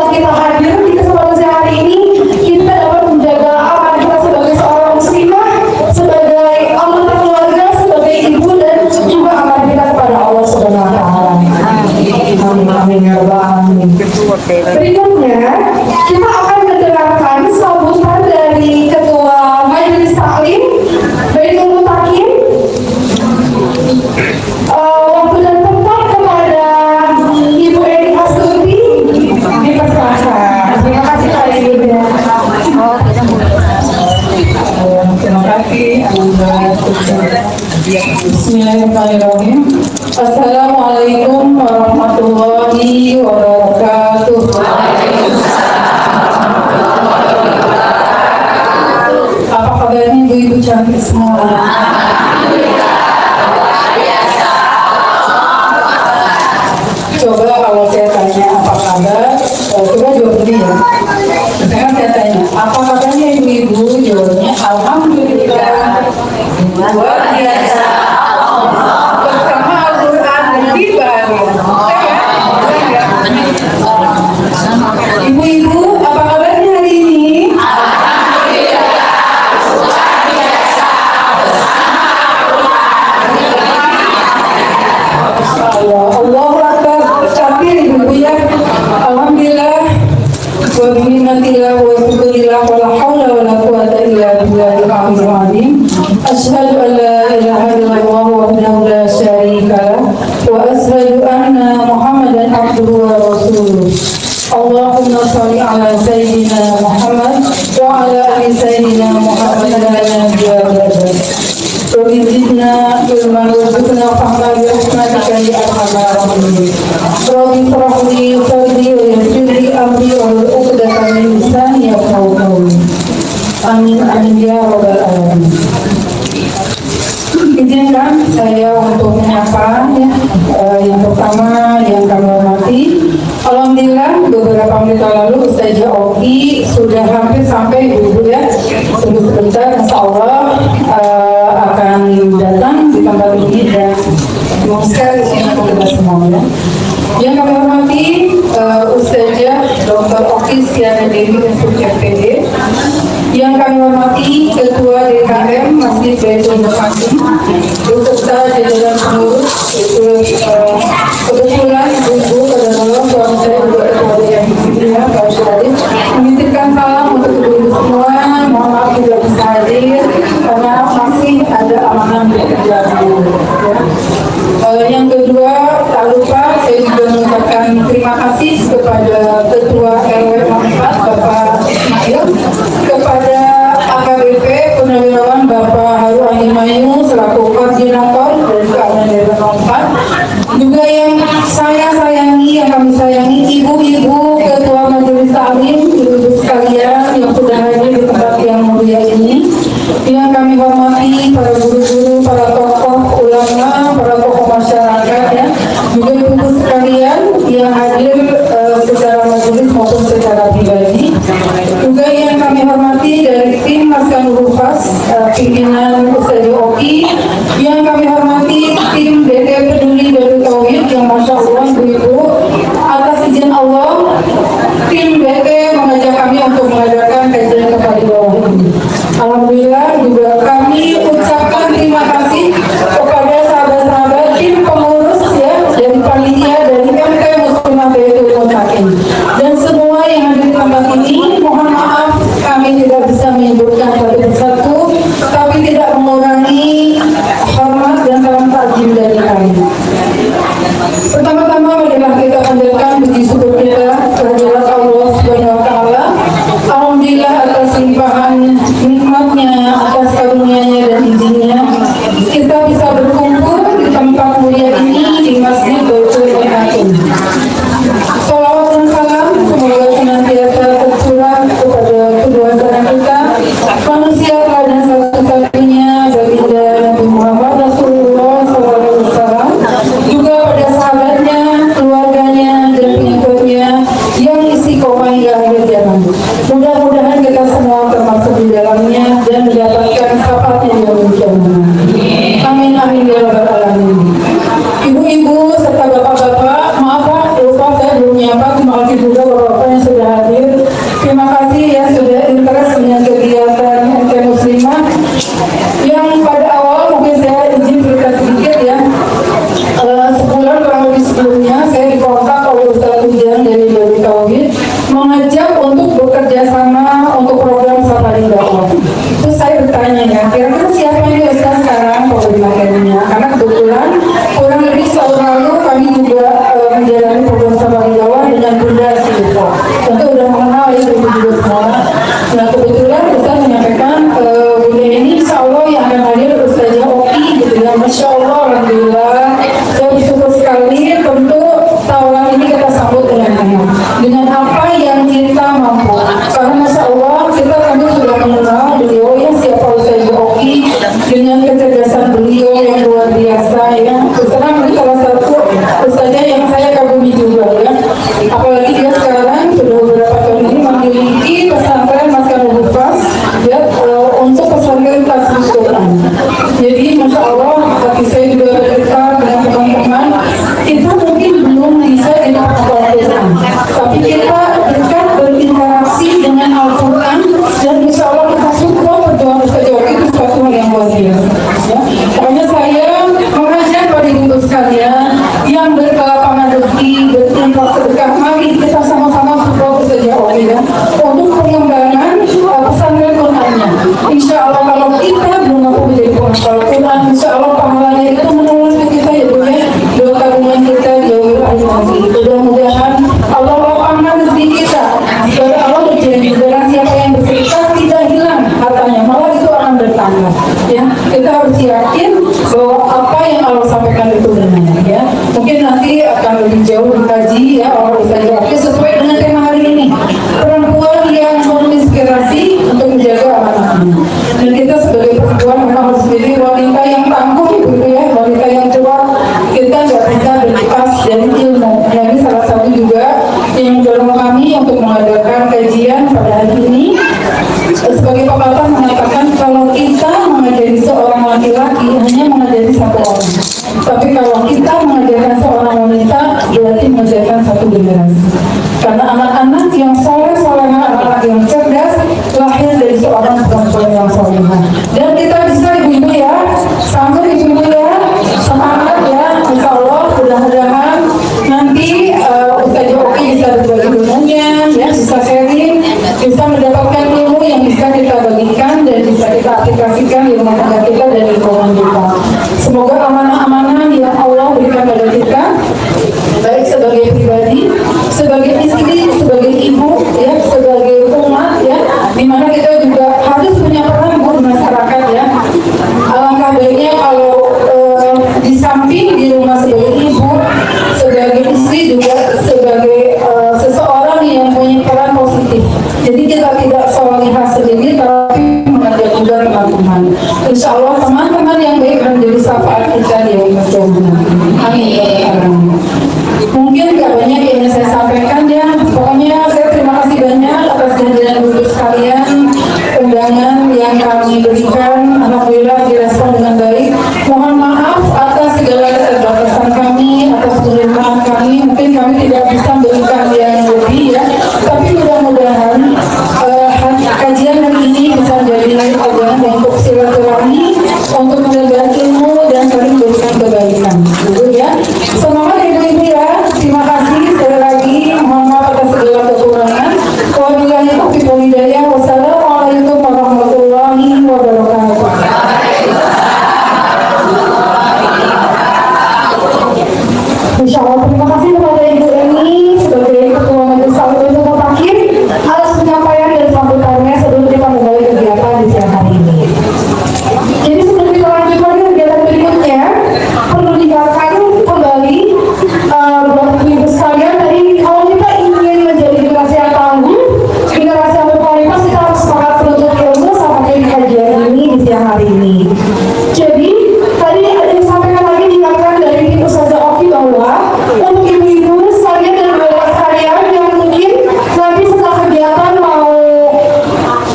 saat kita hadir di kesempatan hari ini, kita dapat menjaga amanah kita sebagai seorang muslimah, sebagai anggota keluarga, sebagai ibu, dan juga amanah kita kepada Allah Subhanahu wa Ta'ala. Amin ya rabbal alamin. Berikutnya, kita akan mendengarkan sambutan dari Ketua Majelis Taklim Baitul Mutakin. Waktu dan tempat kepada Ibu Edi Astuti dipersilakan. Terima kasih Pak Ibu. Terima kasih. Bismillahirrahmanirrahim. Assalamualaikum warahmatullahi wabarakatuh. Apa kabarnya ibu-ibu cantik semua? Coba kalau saya tanya apa kabar, coba jawab dulu ya. Sekarang saya tanya, apa kabarnya ibu-ibu? Jawabnya alhamdulillah. Luar biasa. Bersama Al-Quran di baru. Ibu-ibu, apa kabarnya hari ini? Allahu Akbar. Takbir ibu ya. Alhamdulillah. Wa bi'nimatillah wa syukurillah wa la haula wa la quwwata illa billahil aliyyil azim. Asyhadu an la ilaha illallah wahdahu la syarika lah wa asyhadu anna Muhammadan abduhu wa rasuluh. Allahumma shalli ala sayyidina Muhammad wa ala ali sayyidina Muhammad wa ala alihi Wabidina ilman wajibna fahma birahmatika ya arhamar rahimin. Rabbi shrahli sadri wa yassirli amri wa uqdatan min lisani yafqahu qawli. Amin amin ya rabbal alamin. Izinkan saya untuk menyapa yang pertama yang kami hormati. Alhamdulillah beberapa menit lalu Ustazah Oki sudah hampir sampai ibu ya. Tunggu sebentar, insya Allah akan datang di tempat ini dan mau sekali kita semua ya. Yang kami hormati Ustazah Dr. Oki Stiana Dewi FPD. Yang kami hormati Ketua DKM Masjid Baitul Mutakin beserta jajaran pengurus, kebetulan ibu pada malam suami saya juga ketua yang disini Pak Syarif menitipkan salam untuk ibu semua. Mohon maaf tidak bisa hadir karena masih ada amanah pekerjaan dulu. Yang kedua, tak lupa saya juga mengucapkan terima kasih kepada Ketua RW 4 Bapak Ismail, kepada AKBP Purnawirawan Bapak Haru Animayu selaku koordinator dan keamanan RW 4, juga yang saya sayangi, yang kami sayangi, ibu-ibu Ketua Majelis Taklim, ibu-ibu sekalian yang sudah hadir di tempat yang mulia ini, yang kami hormati para guru-guru, para tokoh ulama, para tokoh masyarakat ya, juga ibu sekalian yang hadir secara majelis maupun secara pribadi, juga yang kami hormati dari tim Maskanul Hufaz pimpinan Ustazah Oki, yang kami hormati tim DT Peduli Darut Tauhid yang masya Allah ibu atas izin Allah tim DT mengajak kami untuk mengadakan kajian kepada bawah ini. Alhamdulillah juga kami ucapkan terima kasih kepada sahabat-sahabat tim pengurus ya dari panitia dari MT Muslimah Baitul Mutakin dan semua yang hadir di tempat ini. Mohon maaf kami tidak bisa menyebutkan satu persatu, tapi tidak mengurangi hormat dan salam takjim dari kami. Pertama-tama marilah kita panjatkan puji syukur kita kehadirat Allah Subhanahu wa Ta'ala. Alhamdulillah atas limpahan nikmatnya, atas karunia-Nya dan izinnya kita bisa berkumpul di tempat mulia ini di Masjid Baitul Mutakin. Salawat dan salam semoga senantiasa tercurah kepada kedua saudara kita, manusia dan satu-satunya baginda Nabi Muhammad Rasulullah SAW, juga pada sahabatnya, keluarganya dan pengikutnya yang istiqomah hingga akhir zaman. Mudah-mudahan kita semua termasuk di dalamnya dan mendapatkan syafaatnya di yaumul kiamah. Amin amin ya rabbal alamin. Ibu-ibu serta bapak-bapak, maaf Pak, lupa saya belum nyapa. Terima kasih juga bapak-bapak yang sudah mengajak untuk bekerja sama untuk program Safari Dakwah. Terus saya bertanya ya, kira-kira siapa yang di Ustaz sekarang program materinya? Karena kebetulan kurang lebih setahun lalu kami juga menjalani program Safari Dakwah dengan Bunda Silva. Tentu udah mengenal ya Bunda juga semua. Nah kebetulan Ustaz menyampaikan Bunda ini insya Allah yang akan hadir Ustaznya Oki gitu ya. Masya Allah, Alhamdulillah. Saya bersyukur sekali. Tentu tawaran ini kita sambut dengan apa yang kita mampu. Karena Masya Allah kita kami sudah mengenal beliau ya, siapa Ustaznya Oki dengan kecerdasan beliau yang luar biasa ya. Sekarang ini salah satu Ustaznya yang saya kagumi juga ya. Apalagi dia sekarang sudah beberapa tahun ini memiliki pesantren Maskan Hufaz ya, untuk pesantren Tasbih Quran. Jadi Masya Allah hati saya juga berdekat dengan teman-teman. Kita mungkin belum bisa dengan Al-Quran, tapi kita dekat berinteraksi dengan Al-Quran dan Insya Allah kita syukur perjuangan Ustaz Oki itu suatu hal yang luar biasa ya. Pokoknya saya mengajak pada ibu sekalian yang berkelapangan rezeki, berinfak sedekah, mari kita sama-sama support Ustaz Oki ya, untuk pengembangan pesantren Qur'annya. Insya Allah kalau kita belum mampu menjadi penghafal Quran, Insya Allah pahalanya itu menolong kita ya Bu ya. Doa tabungan kita jauh lahir nanti. Mudah-mudahan Allah lapangkan rezeki kita. Supaya Allah berjanji barang siapa yang bersedekah tidak hilang hartanya, malah itu akan bertambah. Ya, kita harus yakin bahwa apa yang Allah sampaikan itu benar ya. Mungkin nanti akan lebih jauh dikaji ya oleh Ustaz Oki sesuai dengan tema hari ini. Perempuan yang menginspirasi untuk menjaga anak-anaknya. Dan kita sebagai perempuan memang harus menjadi wanita yang tangguh gitu ya, wanita yang kuat. Kita nggak bisa berlepas dari ilmu. Ya, ini salah satu juga yang mendorong kami untuk mengadakan kajian pada hari ini. Sebagai pepatah mengatakan kalau kita mengajari seorang laki-laki hanya mengajari satu orang, tapi kalau kita mengajarkan seorang wanita berarti mengajarkan satu generasi. Karena anak-anak yang soleh-soleh, anak-anak yang cerdas lahir dari seorang perempuan yang solehah. Dan kita bisa ibu-ibu ya, sampai ibu-ibu ya, semangat ya, Insya Allah mudah-mudahan nanti Ustaz Oki bisa berbagi ilmunya, ya, bisa sharing, bisa mendapatkan ilmu yang bisa kita bagikan dan bisa kita aplikasikan di rumah tangga kita dan di lingkungan kita. Semoga amanah-amanah yang Allah berikan pada kita, baik sebagai pribadi, sebagai istri, sebagai ibu, ya, sebagai umat, ya, dimana kita juga harus punya peran di masyarakat, ya. Alangkah baiknya kalau di samping di rumah sebagai ibu, sebagai istri juga sebagai seseorang yang punya peran positif. Jadi kita tidak solehah sendiri, tapi mengajak juga teman-teman. Insya Allah teman-teman yang baik akan menjadi syafaat kita di yaumul qiyamah. Amin ya rabbal alamin. Mungkin gak banyak yang saya sampaikan ya. Pokoknya saya terima kasih banyak atas kehadiran ibu sekalian, undangan yang kami berikan. Alhamdulillah direspon dengan baik. Mohon maaf atas segala keterbatasan kami, atas penerimaan kami. Mungkin kami tidak bisa memberikan yang lebih ya. Tapi mudah-mudahan kajian hari ini bisa menjadi ajaran untuk silaturahmi, untuk menyebar ilmu dan saling memberikan kebaikan. Gitu ya. Semangat ibu-ibu ya. Terima kasih sekali lagi. Mohon maaf atas segala kekurangan. Wabillahi taufiq wal hidayah. Wassalamualaikum warahmatullahi wabarakatuh. Insya Allah terima kasih kepada Ibu Eni sebagai Ketua Majelis Taklim Mutakin atas penyampaian dan sambutannya sebelum kita memulai kegiatan di siang hari ini. Jadi sebelum kita lanjut lagi kegiatan berikutnya, perlu dikatakan kembali buat ibu sekalian tadi, kalau kita ingin menjadi generasi yang tangguh, generasi yang berkualitas, kita harus semangat menuntut ilmu sampai di kajian ini di siang hari ini. Jadi tadi ada yang disampaikan lagi diingatkan dari Ustazah Oki bahwa untuk ibu-ibu sekalian dan bapak sekalian yang mungkin nanti setelah kegiatan mau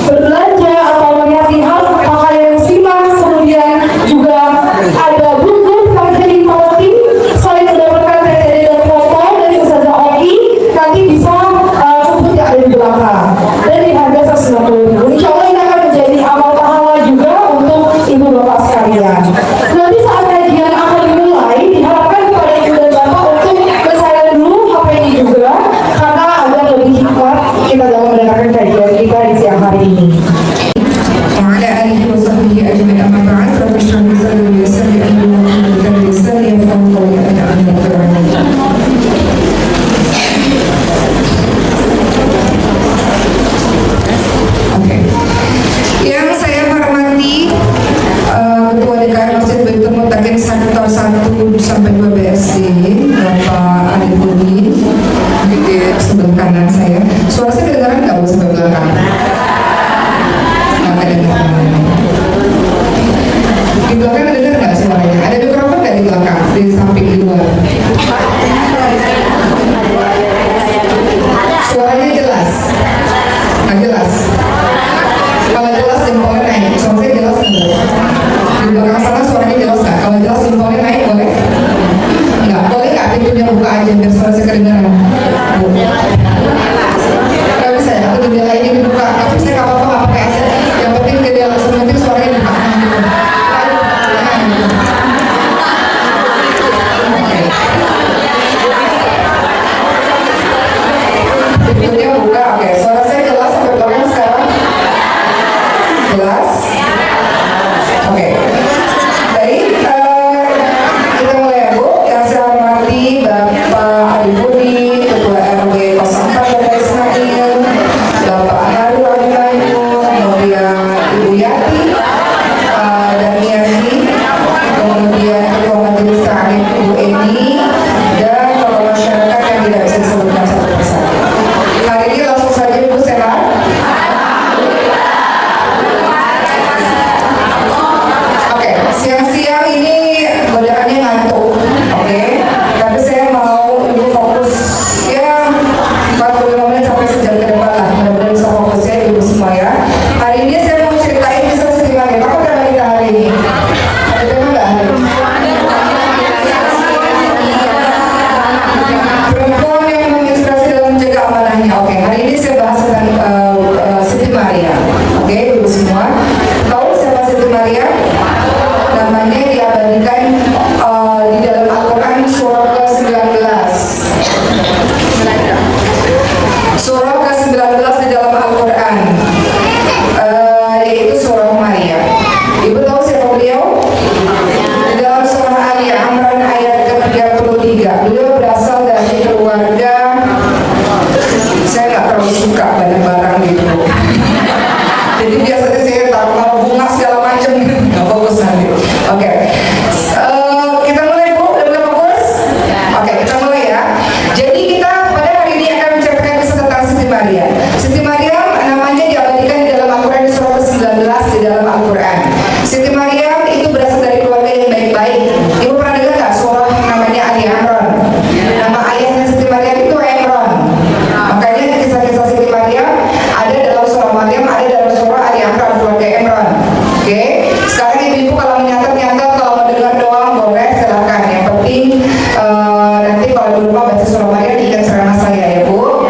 berbelanja atau melihat-lihat pakaian muslimah, kemudian juga ada buku jadi voting, selain mendapatkan PTD dan foto dari Ustazah Oki, nanti bisa kumpul ada di belakang dan di harga 190.000. Insya Allah ini akan menjadi amal pahala juga untuk ibu bapak sekalian. Nanti saat kajian akan dimulai, diharapkan kepada ibu dan bapak untuk bersabar dulu HP ini juga, karena agar lebih hikmat melanjutkan kajian kita di siang hari ini. وعلى آله وصحبه أجمعين أما بعد رب اشرح لي صدري ويسر لي أمري واحلل عقدة من لساني يفقهوا قولي آمين يا رب العالمين. Oke. Yang saya hormati Ketua DKM Masjid Baitul Muttaqin Sektor 1 sampai 2 BSD Bapak Arifudin di sebelah kanan saya. Suara saya kedengaran nggak Bu sampai belakang? Nggak kedengaran. Di belakang dengar nggak suaranya? Ada mikrofon nggak di belakang? Di samping di luar? Suaranya jelas? Nggak jelas? Kalau jelas jempolnya naik, suaranya jelas enggak? Di belakang sana suaranya jelas nggak? Kalau jelas jempolnya naik boleh? Nggak, boleh nggak pintunya buka aja biar suara saya kedengaran? Nggak bisa ya, aku jendela ini dibuka, tapi saya nggak apa-apa, nggak pakai AC. Yang penting jendela langsung nanti suaranya dibuka. Pintunya buka, oke. Suara saya jelas sampai belakang sekarang? Jelas? Oke. Baik, kita mulai ya Bu. Yang saya hormati Bapak Arifudin, Ketua RW 04 Bapak Ismail, Bapak Harul Abimanyu, kemudian Ibu Yati, dan Yati, kemudian Ketua Majelis Ta'lim Ibu Eni, dan tokoh masyarakat yang tidak bisa disebutkan satu persatu. Hari ini langsung saja Ibu sehat. Oke, siang-siang ini godaannya ngantuk, oke? Tapi saya mau Ibu fokus ya 45 menit sampai sejam ke depan lah. Mudah-mudahan bisa fokus ya Ibu semua ya. Hari ini saya mau ceritain kisah Siti Mariam. Apa tema kita hari ini? Ada tema nggak hari ini? Perempuan yang menginspirasi dalam menjaga amanahnya. Oke, hari ini saya bahas tentang Siti Mariam. Oke, Ibu semua. Tahu siapa Siti Mariam? Namanya diabadikan di dalam Al-Quran surah ke-19. Surah ke-19 di dalam Al-Quran, yaitu surah Maryam. Ibu tahu siapa beliau? Di dalam surah Ali Imran ayat ke-33, beliau berasal dari keluarga, saya nggak terlalu suka barang-barang gitu. Jadi biasanya saya taruh bunga segala macam gitu, nggak fokus nanti. Oke. Kita mulai Bu, udah mulai fokus? Oke, kita mulai ya. Jadi kita pada hari ini akan menceritakan kisah tentang Siti Mariam. Siti Mariam namanya diabadikan di dalam Al-Quran di surah ke-19 di dalam Al-Quran. Siti Mariam itu berasal dari keluarga yang baik-baik. Ibu pernah dengar nggak surah namanya Ali Imran? Nama ayahnya Siti Mariam itu Imran. Makanya kisah-kisah Siti Mariam ada dalam surah Maryam, ada dalam surah Ali Imran, keluarga Imran. Oke, sekarang ibu kalau menyatat-nyatat, kalau mau dengar doang boleh silakan. Yang penting nanti kalau di rumah baca surah Maryam diingat ceramah saya ya Bu.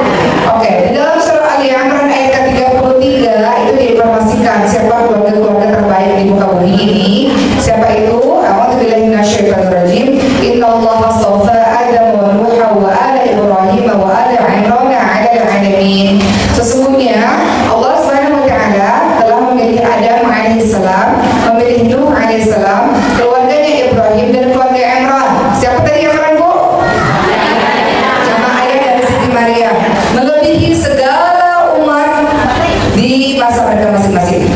Oke, di dalam surah Ali Imran ayat ke-33 itu diinformasikan siapa keluarga-keluarga terbaik di muka bumi ini. Siapa itu? A'udzubillahi minasyaitonirrajim. Innallaha astafa Adam wa Nuha wa ala Ibrahim wa ala Imran 'alal 'alamin. Sesungguhnya Allah Subhanahu wa taala telah memilih Adam alaihissalam, memilih Nuh alaihissalam, keluarganya Ibrahim dan keluarga Imran. Siapa tadi Imran Bu? Nama ayah dari Siti Mariam, melebihi segala umat di masa mereka masing-masing.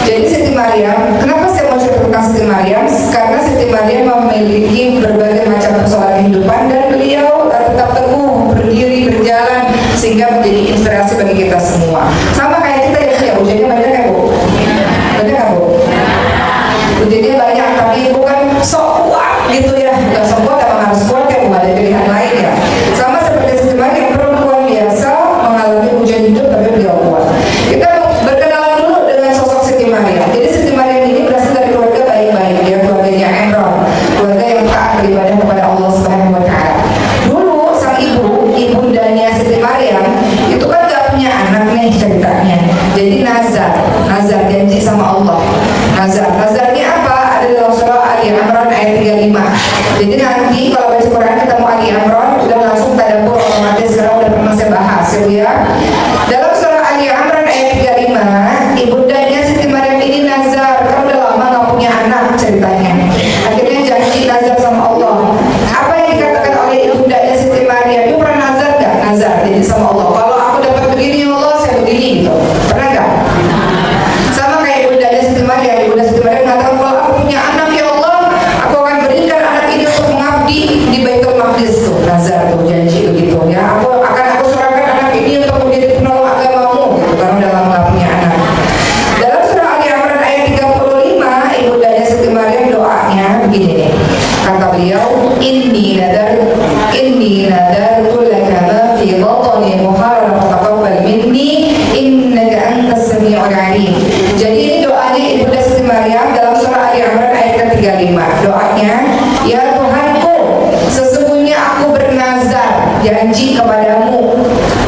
Jadi Siti Mariam, kenapa saya mau cerita tentang Siti Mariam? Karena Siti Mariam memiliki berbagai macam persoalan kehidupan dan beliau tetap teguh berdiri berjalan sehingga menjadi inspirasi bagi kita semua. Sama kayak kita ya, ujiannya banyak ya Bu? Banyak kan Bu? Ujiannya banyak, tapi bukan sok kuat gitu ya. Bukan sok kuat, emang harus kuat ya Bu, ada pilihan lain ya. Sama seperti Siti Mariam, perempuan biasa mengalami ujian hidup tapi beliau kuat. Kita berkenalan dulu dengan sosok Siti Mariam. Jadi Siti Mariam ini berasal dari keluarga baik-baik, ya keluarganya Imran, keluarga yang taat beribadah kepada Allah Subhanahu wa taala. Dulu sang ibundanya Siti Mariam itu kan gak punya anak nih ceritanya. Jadi nazar janji sama Allah. Nazarnya apa? Ada dalam surah Ali Imran ayat 35. Jadi nanti kalau baca Quran ketemu Ali Imran udah langsung tadabbur otomatis, sekarang udah pernah saya bahas ya Bu ya. Dalam surah Ali Imran Sami'ul Alim. Jadi ini doanya Ibunda Siti Maryam dalam surah Ali Imran ayat ke-35. Doanya, ya Tuhanku, sesungguhnya aku bernazar janji kepadamu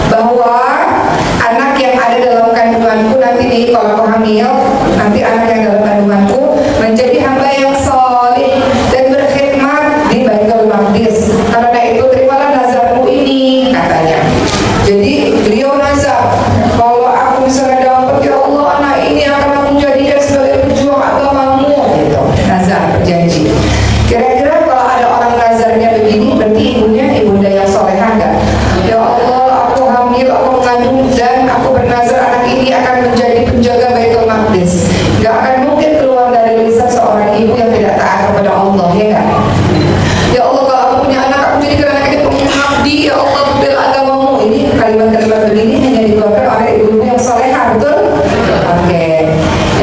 bahwa anak yang ada dalam kandunganku nanti nih kalau aku hamil, nanti anak yang dalam kandunganku menjadi hamba yang soleh dan berkhidmat di Baitul Maqdis. Karena itu terimalah nazarmu ini, katanya. Jadi beliau nazar, kalau aku misalnya dapat, ya Allah, anak ini akan aku jadikan sebagai pejuang agamamu, gitu. Nazar, berjanji. Kira-kira kalau ada orang nazarnya begini, berarti ibunya ibunda yang solehah enggak? Ya Allah, aku hamil, aku mengandung, dan aku bernazar anak ini akan menjadi penjaga Baitul Maqdis. Gak akan mungkin keluar dari lisan seorang ibu yang tidak taat kepada Allah, ya kan? Ya Allah, kalau aku punya anak, aku jadikan anak ini pengabdi, ya Allah, bela agamamu. Ini kalimat-kalimat begini hanya dikeluarkan oleh ibu yang solehah, betul? Oke.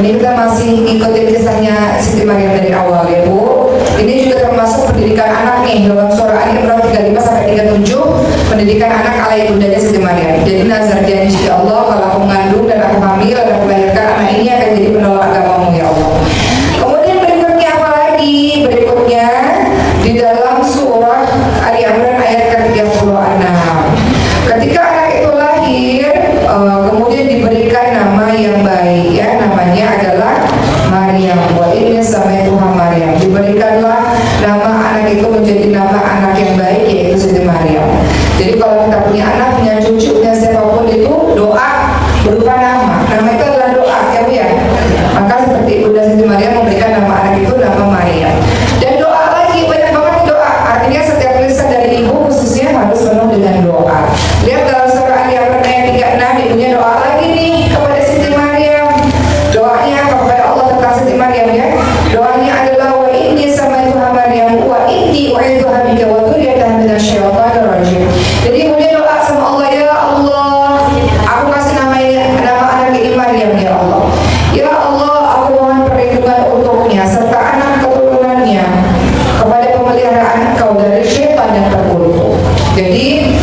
Ini kita masih ikutin kisahnya Siti Maryam dari awal, ya Bu. Ini juga termasuk pendidikan anak nih dalam surah Ali Imran 35 sampai 37, pendidikan anak ala ibundanya Siti Maryam. Jadi nazar janji, ya Allah, kalau aku mengandung dan aku hamil dan aku melahirkan anak ini akan jadi penolong agamamu, ya Allah. Kemudian berikutnya apa lagi? Berikutnya di dalam surah Ali Imran ayat ke-36. Ketika anak itu lahir, kemudian diberikan nama yang baik, ya, namanya adalah Maryam. Wa inni samaituha Maryam. Diberikanlah nama anak itu menjadi nama anak yang baik, yaitu Siti Maryam. Jadi kalau kita punya anak, punya cucu, punya siapapun itu, doa berupa nama. Nama itu adalah doa, ya Bu ya. Maka seperti Ibunda Siti Maryam memberikan nama anak itu nama Maryam. Dan doa lagi, banyak banget doa. Artinya setiap lisan dari ibu khususnya harus penuh dengan doa. Lihat dalam surah Ali Imran ayat 36, ibunya doa lagi nih kepada Siti Maryam. Doanya kepada Allah tentang Siti Maryam, ya. Doanya adalah wa inni samaituha Maryam wa inni u'idzuha bika wa dzurriyyataha minasyaitonir rajim. Jadi ibunya doa sama Allah, ya Allah, aku kasih nama anak ini Maryam, ya Allah. Ya Allah, aku mohon perlindungan untuknya serta anak keturunannya kepada pemeliharaan Engkau dari syaitan yang terkutuk. Jadi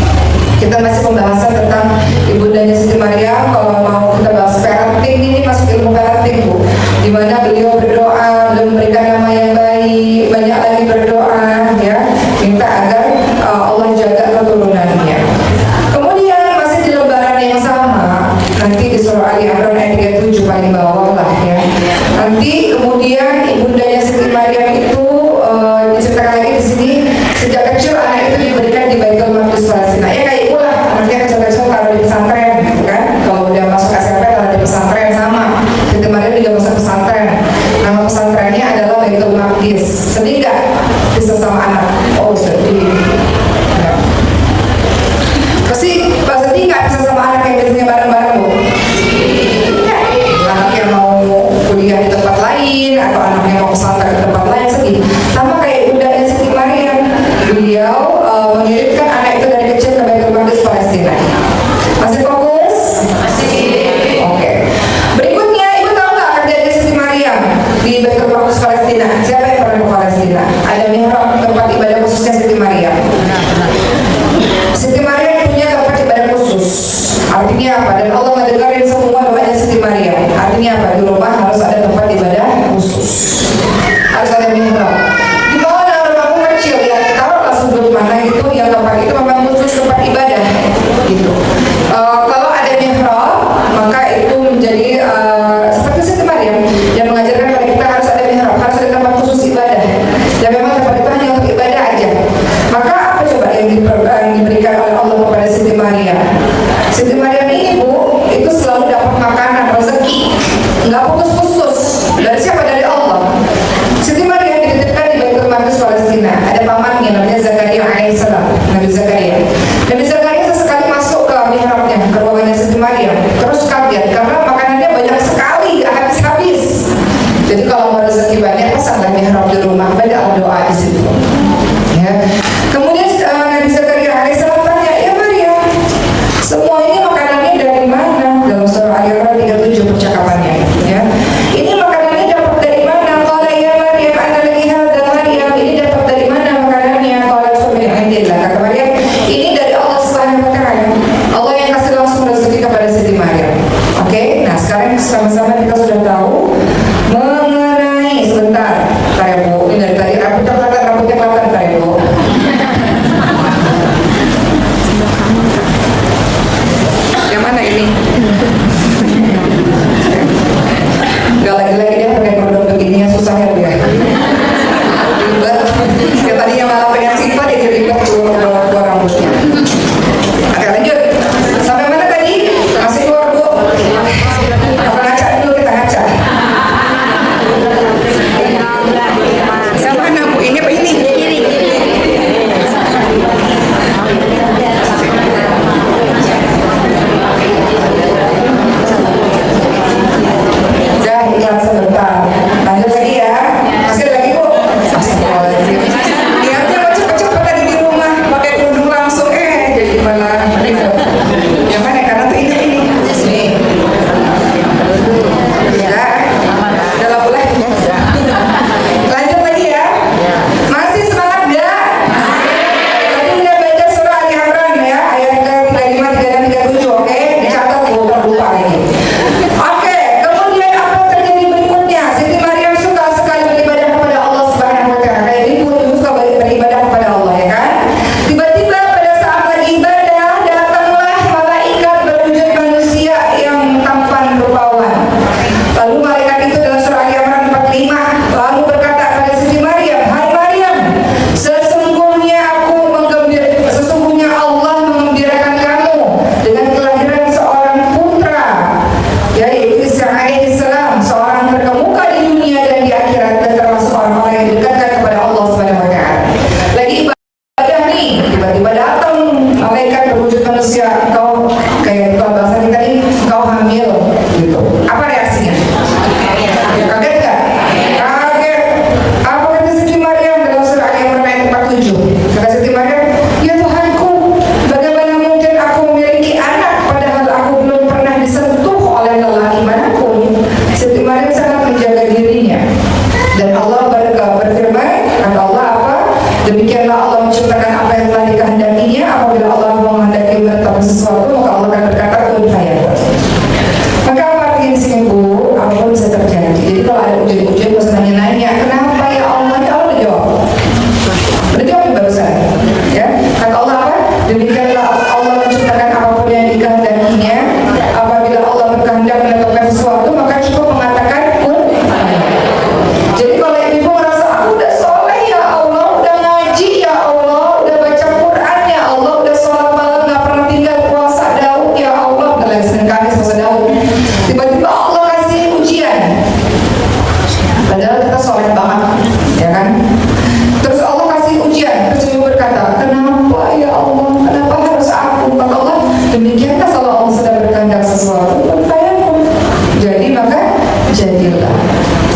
kita masih pembahasan tentang ibundanya Siti Maryam. Kalau mau kita bahas parenting, ini masuk ilmu parenting, Bu, di mana beliau berdoa, beliau memberikan nama yang baik, banyak lagi berdoa, ya, minta agar Allah jaga keturunannya. Kemudian masih di lembaran yang sama, nanti di surah Ali Imran ayat 37 paling bawah lah, ya. Nanti kemudian ibundanya Siti Maryam itu diceritakan lagi di sini, sejak kecil anak itu diberikan di Baitul Maqdis Palestina. Ya kayak ibu lah, anaknya kecil-kecil taruh di pesantren, kan? Kalau udah masuk SMP taruh di pesantren, sama. Siti Maryam juga masuk pesantren. Nama pesantrennya adalah Baitul Maqdis. Sedih nggak bisa sama anak? Oh sedih. Ya. Pasti sedih nggak bisa sama anak yang biasanya bareng-bareng, Bu? Ya. Anak yang mau kuliah di tempat lain atau anaknya mau pesantren ke tempat lain, sedih. Sama kayak ibundanya Siti Maryam, beliau mengirimkan anak itu dari kecil ke Baitul Maqdis Palestina. Masih fokus? Masih. Oke. Berikutnya, ibu tahu nggak kerjaan Siti Maryam di Baitul Maqdis Palestina? Siapa yang pernah ke Palestina? Ada mihrab, tempat ibadah khususnya Siti Maryam. Siti Maryam punya tempat ibadah khusus. Artinya apa? Dan Allah mendengarin semua doanya Siti Maryam. Artinya apa? Di rumah harus ada tempat ibadah khusus. Harus ada mihrab. Di bawah dalam rumahku kecil, ya, taruhlah sudut mana itu yang tempat itu memang khusus tempat ibadah, gitu. Kalau ada mihrab, maka itu menjadi seperti Siti Maryam yang mengajarkan kepada kita harus ada mihrab, harus ada tempat khusus ibadah. Dan memang tempat itu hanya untuk ibadah aja. Maka apa coba yang diberikan oleh Allah kepada Siti Maryam? Siti Maryam ini, Bu, itu selalu dapat makanan, rezeki, nggak putus-putus. Dari siapa? Dari Allah. Siti Maryam dititipkan di Baitul Maqdis Palestina. Ada pamannya namanya Zakaria alaihissalam, Nabi Zakaria. Nabi Zakaria sesekali masuk ke mihrabnya, ke ruangannya Siti Maryam, terus kaget karena makanannya banyak sekali, nggak habis-habis. Jadi kalau mau rezeki banyak, pasanglah mihrab di rumah, baca doa di situ. Ya. Kemudian Nabi Zakaria alaihissalam tanya, ya Maryam, semua ini makanannya dari mana? Dalam surah Al-Imran 37 sekalian, sama-sama kita sudah tahu mengenai sebentar, Pak Ibu. Ini dari tadi rambutnya kelihatan, Pak Ibu. Yang mana ini? Gak lagi-lagi dia pakai produk begininya susah ya dia. Ribet. Ya tadinya malah pengen simpan dia jadi ribet keluar rambutnya. Oke lanjut. Sampai mana tadi? Masih keluar Bu. Apa ngaca dulu kita ngaca. Yang mana Bu? Ini apa ini? Udah iklan sebentar. Lanjut lagi ya. Masih ada lagi Bu? Astagfirullahaladzim. Niatnya mau cepet-cepet tadi di rumah pakai kerudung langsung jadi malah ribet. Yang mana? Karena tuh ini. Nih. Udah lah boleh. Lanjut lagi ya. Masih semangat enggak? Tadi udah baca surah Ali Imran ya, ayat ke-35, 36, 37, oke? Dicatat Bu, lupa ini. Oke, kemudian apa terjadi berikutnya? Siti Maryam suka sekali beribadah kepada Allah Subhanahu wa taala. Kayak ibu suka beribadah kepada Allah ya kan? Tiba-tiba pada saat lagi ibadah datanglah malaikat berwujud manusia yang tampan rupawan. Lalu malaikat itu dalam surah Ali Imran 45 lalu berkata pada Siti Maryam, "Hai Maryam, sesungguhnya Allah mengembirakan kamu dengan kelahiran seorang putra, yaitu Isa alaihissalam, seorang terkemuka di dunia dan di akhirat dan termasuk orang-orang yang didekatkan kepada Allah Subhanahu wa taala." Lagi ibadah nih, tiba-tiba datang malaikat berwujud manusia, engkau kayak kalau bahasa kita nih, engkau hamil gitu. Apa reaksinya? Kaget nggak? Kaget. Apa kata Siti Maryam dalam surah Ali Imran ayat 47? Kata Siti Maryam, "Ya Tuhanku, bagaimana mungkin aku memiliki anak padahal aku belum pernah disentuh oleh lelaki manapun?" Siti Maryam sangat menjaga dirinya. Dan Allah berfirman, kata Allah apa? Demikianlah Allah menciptakan apa yang telah dikehendakinya. Apabila Allah menghendaki menetapkan sesuatu, maka Allah akan berkata kun fayakun. Maka apa artinya di sini Bu? Apapun bisa terjadi. Jadi kalau ada ujian-ujian, gak usah nanya-nanya, kenapa ya Allah? Ya Allah udah jawab. Udah jawab barusan. Ya, kata Allah apa? Demikianlah Allah menciptakan apapun yang dikehendakinya. Apabila Allah berkehendak menetapkan sesuatu, maka cukup mengatakan kun. Jadi kalau ibu merasa aku udah soleh ya Allah, udah ngaji ya Allah, udah baca Quran ya Allah, udah sholat malam gak pernah tinggal puasa Daud ya Allah, udah lagi Senin Kamis puasa Daud. Tiba-tiba Allah kasih ujian. Padahal kita soleh banget, ya kan? Terus Allah kasih ujian, terus ibu berkata, kenapa ya Allah, kenapa harus aku? Kata Allah, demikianlah kalau Allah sudah berkehendak sesuatu, jadi maka jadilah.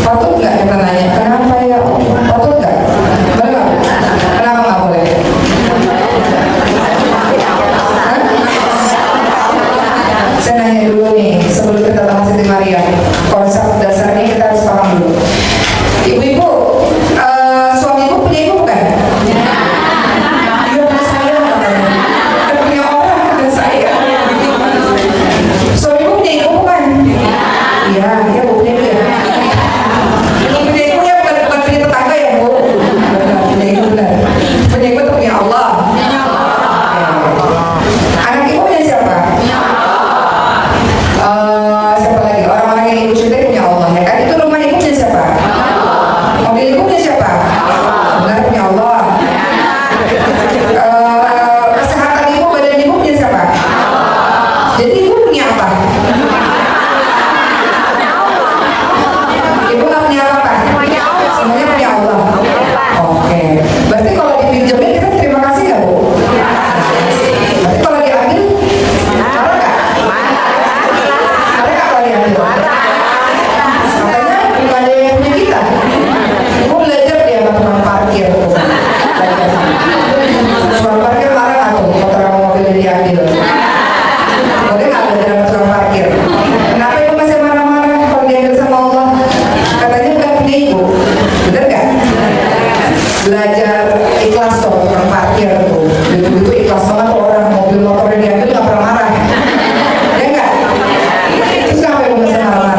Patut nggak kita nanya, kenapa ya Allah? Patut nggak? Boleh nggak? Kenapa nggak boleh? Hah? Saya nanya dulu nih, sebelum kita bahas Siti Maryam, konsep dasarnya kita harus paham dulu. Ibu-ibu, suami ibu punya ibu bukan? Iya, punya saya katanya. Kan punya orang dan saya. Suami ibu punya ibu bukan? Iya, iya Bu, punya ibu ya. Punya ibu ya, bukan punya tetangga ya Bu. Punya ibu benar. Punya ibu itu punya Allah. Anak ibu punya siapa? Siapa lagi? Orang-orang yang ibu cintai punya Allah ya kan? Itu rumah ibu punya siapa? Mobil ibu punya siapa? Benar, punya Allah. Kesehatan ibu, badan ibu punya siapa? Jadi ibu punya apa? Ibu nggak punya apa-apa? Semuanya punya Allah. Oke. Berarti kalau dipinjemin kita terima kasih nggak Bu? Berarti kalau diambil, marah nggak? Marah nggak kalau diambil? Makanya bukan ada yang punya kita. Ibu belajar dia sama tukang parkir. Tukang parkir marah nggak tuh motor sama mobilnya diambil? Boleh nggak belajar sama tukang parkir? Kenapa ibu masih marah-marah kalau diambil sama Allah? Katanya bukan punya ibu. Bener nggak? Belajar ikhlas tuh tukang parkir tuh. Begitu ikhlas sama tuh orang mobil motornya diambil nggak pernah marah. Ya nggak? Terus kenapa ibu masih marah-marah?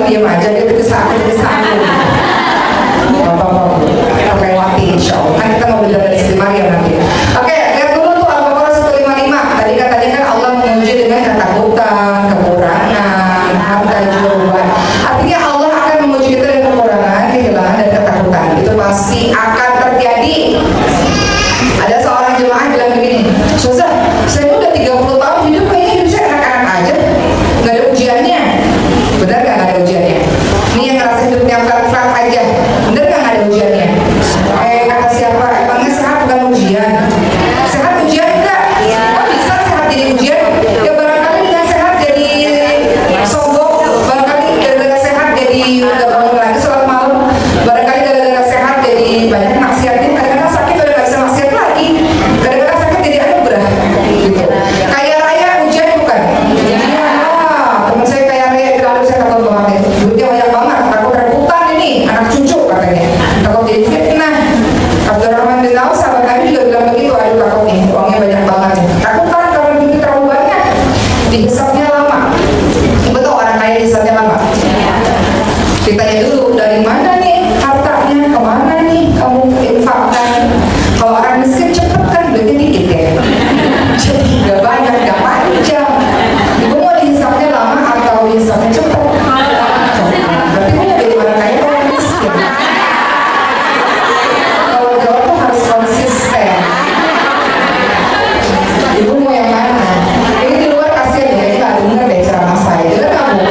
diam aja, dia berkesah aku. Bapak-bapak, lewati insya Allah. Kan kita mau belajar dari Siti Maryam nanti. Oke, lihat dulu tuh Al-Baqarah 155. Tadi kan Allah menguji dengan ketakutan, kekurangan, harta juga. Artinya Allah akan menguji kita dengan kekurangan, kehilangan dan ketakutan. Itu pasti akan terjadi. Ada seorang jemaah bilang begini, Ustazah, saya udah 30 tahun hidup, kayaknya hidup saya enak-enak aja, nggak ada ujiannya. Benar nggak ada ujiannya? Ini yang ngerasa hidupnya flat-flat aja, bener nggak ada ujiannya? Kata siapa? Emangnya sehat bukan ujian? Sehat ujian enggak? Oh bisa sehat jadi ujian? Ya barangkali dengan sehat jadi sombong, barangkali gara-gara sehat jadi nggak bangun lagi sholat malam, barangkali gara-gara sehat jadi banyak maksiatnya, kadang-kadang sakit udah nggak bisa maksiat lagi, kadang-kadang sakit jadi anugerah gitu. Kaya raya ujian bukan? Teman saya kaya raya lalu saya takut banget, duitnya banyak banget, takut rebutan ini anak cucu katanya, takut jadi fitnah. Abdurrahman bin Auf sahabat Nabi juga bilang begitu, aduh takut nih uangnya banyak banget nih, takut kan kalau duitnya terlalu banyak, dihisapnya lama. Ibu tahu orang kaya dihisapnya lama? Ditanya dulu dari mana nih hartanya, kemana nih kamu infakkan. Kalau orang miskin cepet kan duitnya dikit ya, jadi gak banyak, gak panjang. Ibu mau dihisapnya lama atau dihisapnya cepet? Berarti ibu jadi orang kaya atau orang miskin? Kalau jawab tuh harus konsisten. Ibu mau yang mana? Ini di luar kasihan ya, ini gak denger deh ceramah saya. Dengar kamu?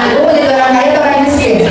Ibu mau jadi orang kaya atau orang miskin?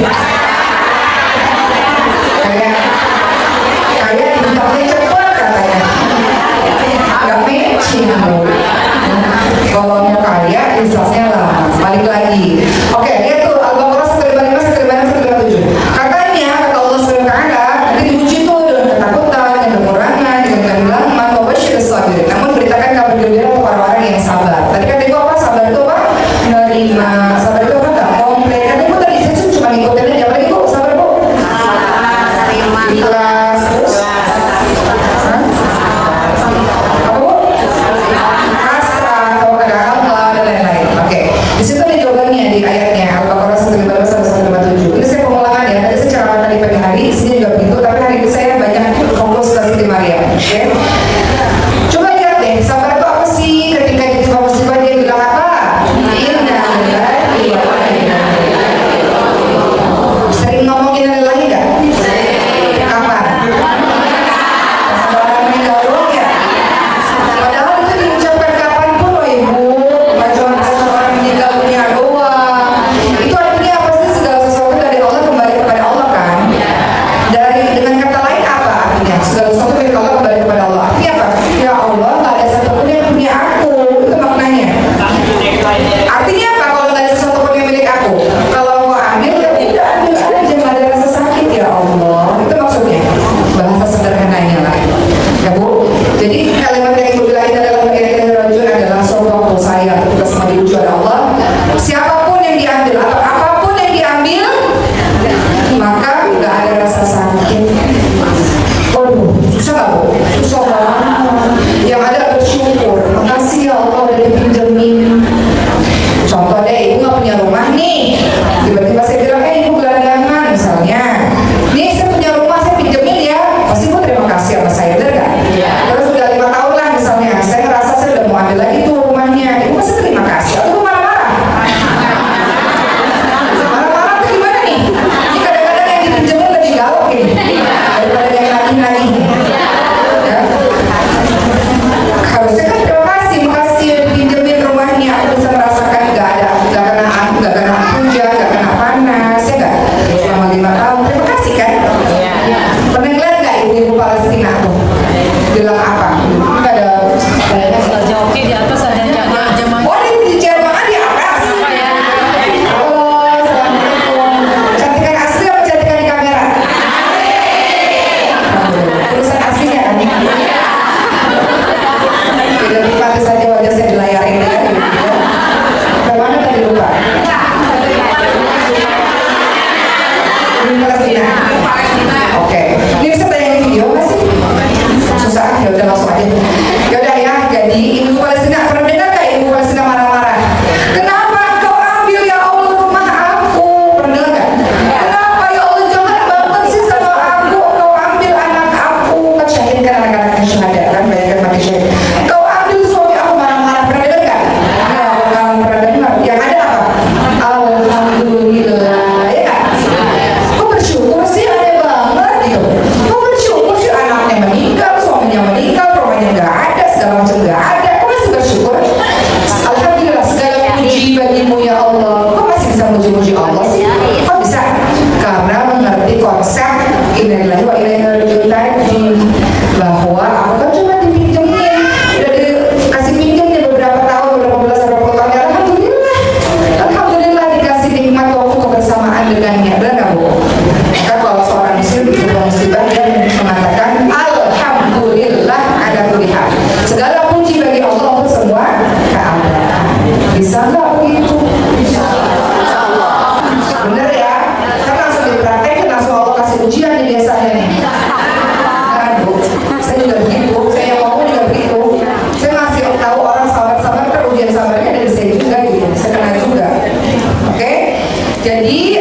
Jadi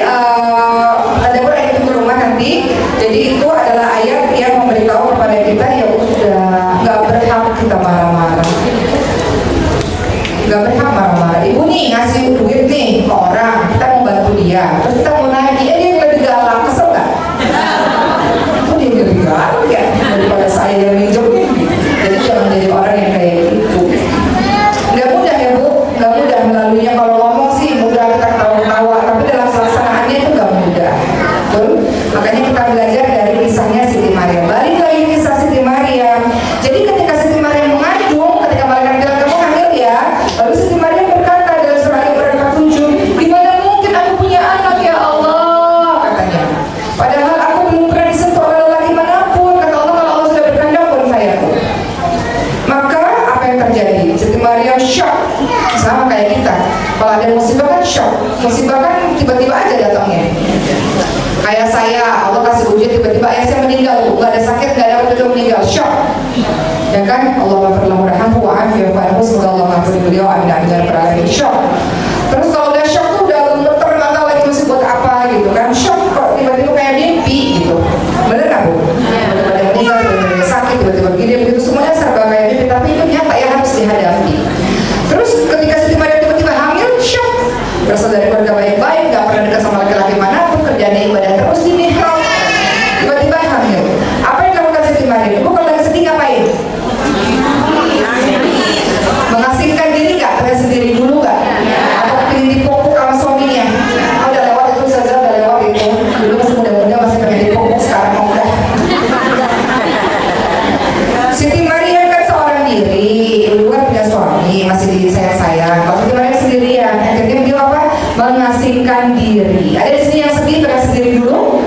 ada pun ayat itu rumah nanti. Jadi itu adalah ayat yang memberitahu kepada kita ya udah nggak berhak kita marah-marah. Nggak berhak marah-marah. Ibu nih ngasih duit nih ke orang, kita mau bantu dia, terus kita mau nagih, dia yang lebih galak, kesel nggak? Kok dia lebih galak ya daripada saya yang minjemin? Jadi jangan jadi orang yang kayak gitu. Nggak mudah ya Bu, nggak mudah melaluinya. Kalau ngomong sih mudah, kita tawa-tawa, tapi dalam pelaksanaannya itu nggak mudah. Betul? Makanya kita belajar dari kisahnya Siti Maryam. Balik lagi kisah Siti Maryam. Jadi ketika Siti Maryam mengandung, ketika malaikat bilang kamu hamil ya, lalu Siti Maryam berkata dalam surah Al-Baqarah 7, gimana mungkin aku punya anak ya Allah, katanya. Padahal aku belum pernah disentuh oleh lelaki manapun. Kata Allah, kalau Allah sudah berkehendak pun sayaku. Maka apa yang terjadi? Siti Maryam shock, sama kayak kita. Kalau ada musibah kan shock. Musibah kan tiba-tiba aja datangnya. Kayak saya, Allah kasih ujian tiba-tiba ayah saya meninggal, nggak ada sakit, nggak ada apa-apa, meninggal, shock. Ya kan, Allah maafirlahu warhamhu wa'afiyahu wa'afu, semoga Allah maafir beliau, amin amin dan beralamin, shock. Terus kalau udah shock tuh udah gemeter, nggak tahu lagi mesti buat apa gitu kan, shock kok tiba-tiba kayak mimpi gitu. Bener nggak Bu? Tiba-tiba ada meninggal, tiba-tiba sakit, tiba-tiba begini, begitu semuanya serba kayak mimpi, tapi itu nyata ya harus dihadapi. Terus ketika Siti Maryam tiba-tiba hamil, shock. Berasal dari keluarga baik-baik, nggak pernah dekat sama laki-laki manapun, kerjanya ibadah terus di mihrab, tiba-tiba hamil. Apa yang dilakukan Siti Maryam? Ibu kalau lagi sedih ngapain? Mengasingkan diri nggak? Pengen sendiri dulu nggak? Atau pengen dipupuk sama suaminya? Oh, udah lewat itu saja, udah lewat itu. Dulu masih muda-muda masih pengen dipupuk, sekarang mau udah. Siti Maryam kan seorang diri, dulu kan punya suami, masih disayang-sayang. Kalau Siti Maryam sendirian, akhirnya dia apa? Mengasingkan diri. Ada di sini yang sedih, pengen sendiri dulu?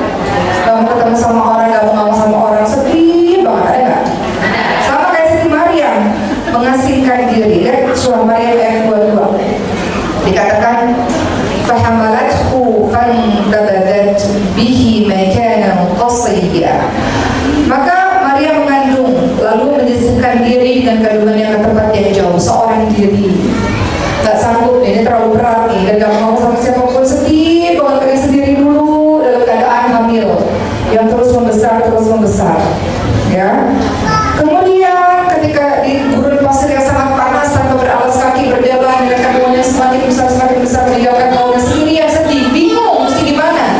Gak mau ketemu sama orang, gak mau ngomong sama orang, sedih banget, ada nggak? Sama kayak Siti Maryam, mengasingkan diri. Lihat surah Maryam ayat 22. Dikatakan, fahamalathu fantabadat bihi makanan qasiyya. Maka Maria mengandung, lalu menyisihkan diri dengan kandungannya ke tempat yang jauh, seorang diri. Gak sanggup, ini terlalu berat nih, dan gak mau sama siapapun, sedih banget, pengen sendiri dulu dalam keadaan hamil yang terus membesar, ya. Kemudian ketika di gurun pasir yang sangat panas tanpa beralas kaki, berjalan dengan kandungannya semakin besar, meninggalkan kaumnya sendiri yang sedih, bingung mesti gimana.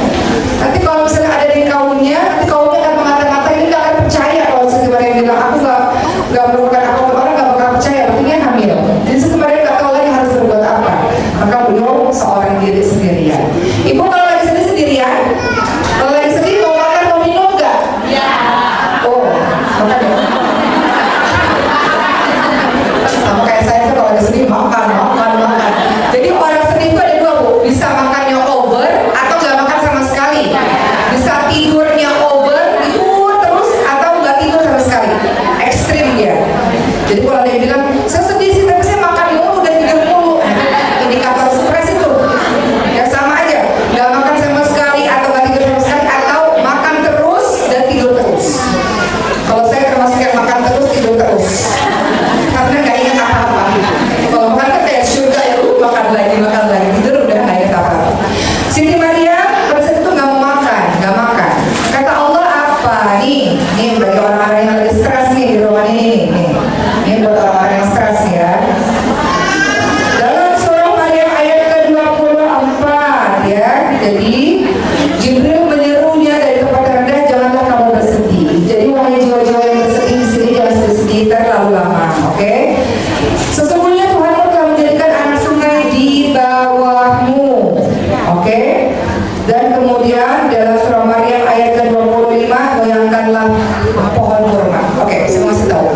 Nanti kalau misalnya ada di kaumnya, nanti kaumnya akan mengata-ngata, ini gak akan percaya kalau Siti Maryam bilang aku gak merupakan aku, orang gak bakal percaya, artinya hamil. Jadi Siti Maryam gak tahu lagi harus berbuat apa. Maka beliau seorang diri sendirian. Ibu kalau lagi sedih sendirian, kalau lagi sedih mau makan mau minum gak? Ya. Oh, makan ya. Sama kayak saya tuh kalau lagi sedih makan. Jadi orang sedih itu ada dua Bu, bisa makannya over atau gak makan sama sekali. Bisa tidurnya over, tidur terus atau gak tidur sama sekali. Ekstrim dia. Jadi kalau ada yang bilang, saya sedih sih tapi saya makan mulu dan tidur mulu, indikator stres itu. Ya sama aja, gak makan sama sekali atau gak tidur sama sekali, atau makan terus dan tidur terus. Kalau saya termasuk yang makan terus, tidur terus, karena gak ingat apa-apa. Kalau makan kan kayak surga ya, makan lagi, tidur udah gak ingat apa-apa. Siti Maryam pada saat itu gak mau makan. Kata Allah apa? Nih bagi orang-orang yang lagi stres nih di rumah ini. Ini buat orang-orang yang stres ya. Dalam surah Maryam ayat ke-24 ya. Jadi Jibril menyerunya dari tempat rendah, janganlah kamu bersedih. Jadi wahai jiwa-jiwa yang bersedih di sini, jangan sedih terlalu lama, oke? Sesungguhnya Tuhanmu telah menjadikan anak sungai di bawahmu, oke? Dan kemudian dalam surah Maryam ayat ke-25, goyangkanlah pohon kurma. Oke, saya mau kasih tahu.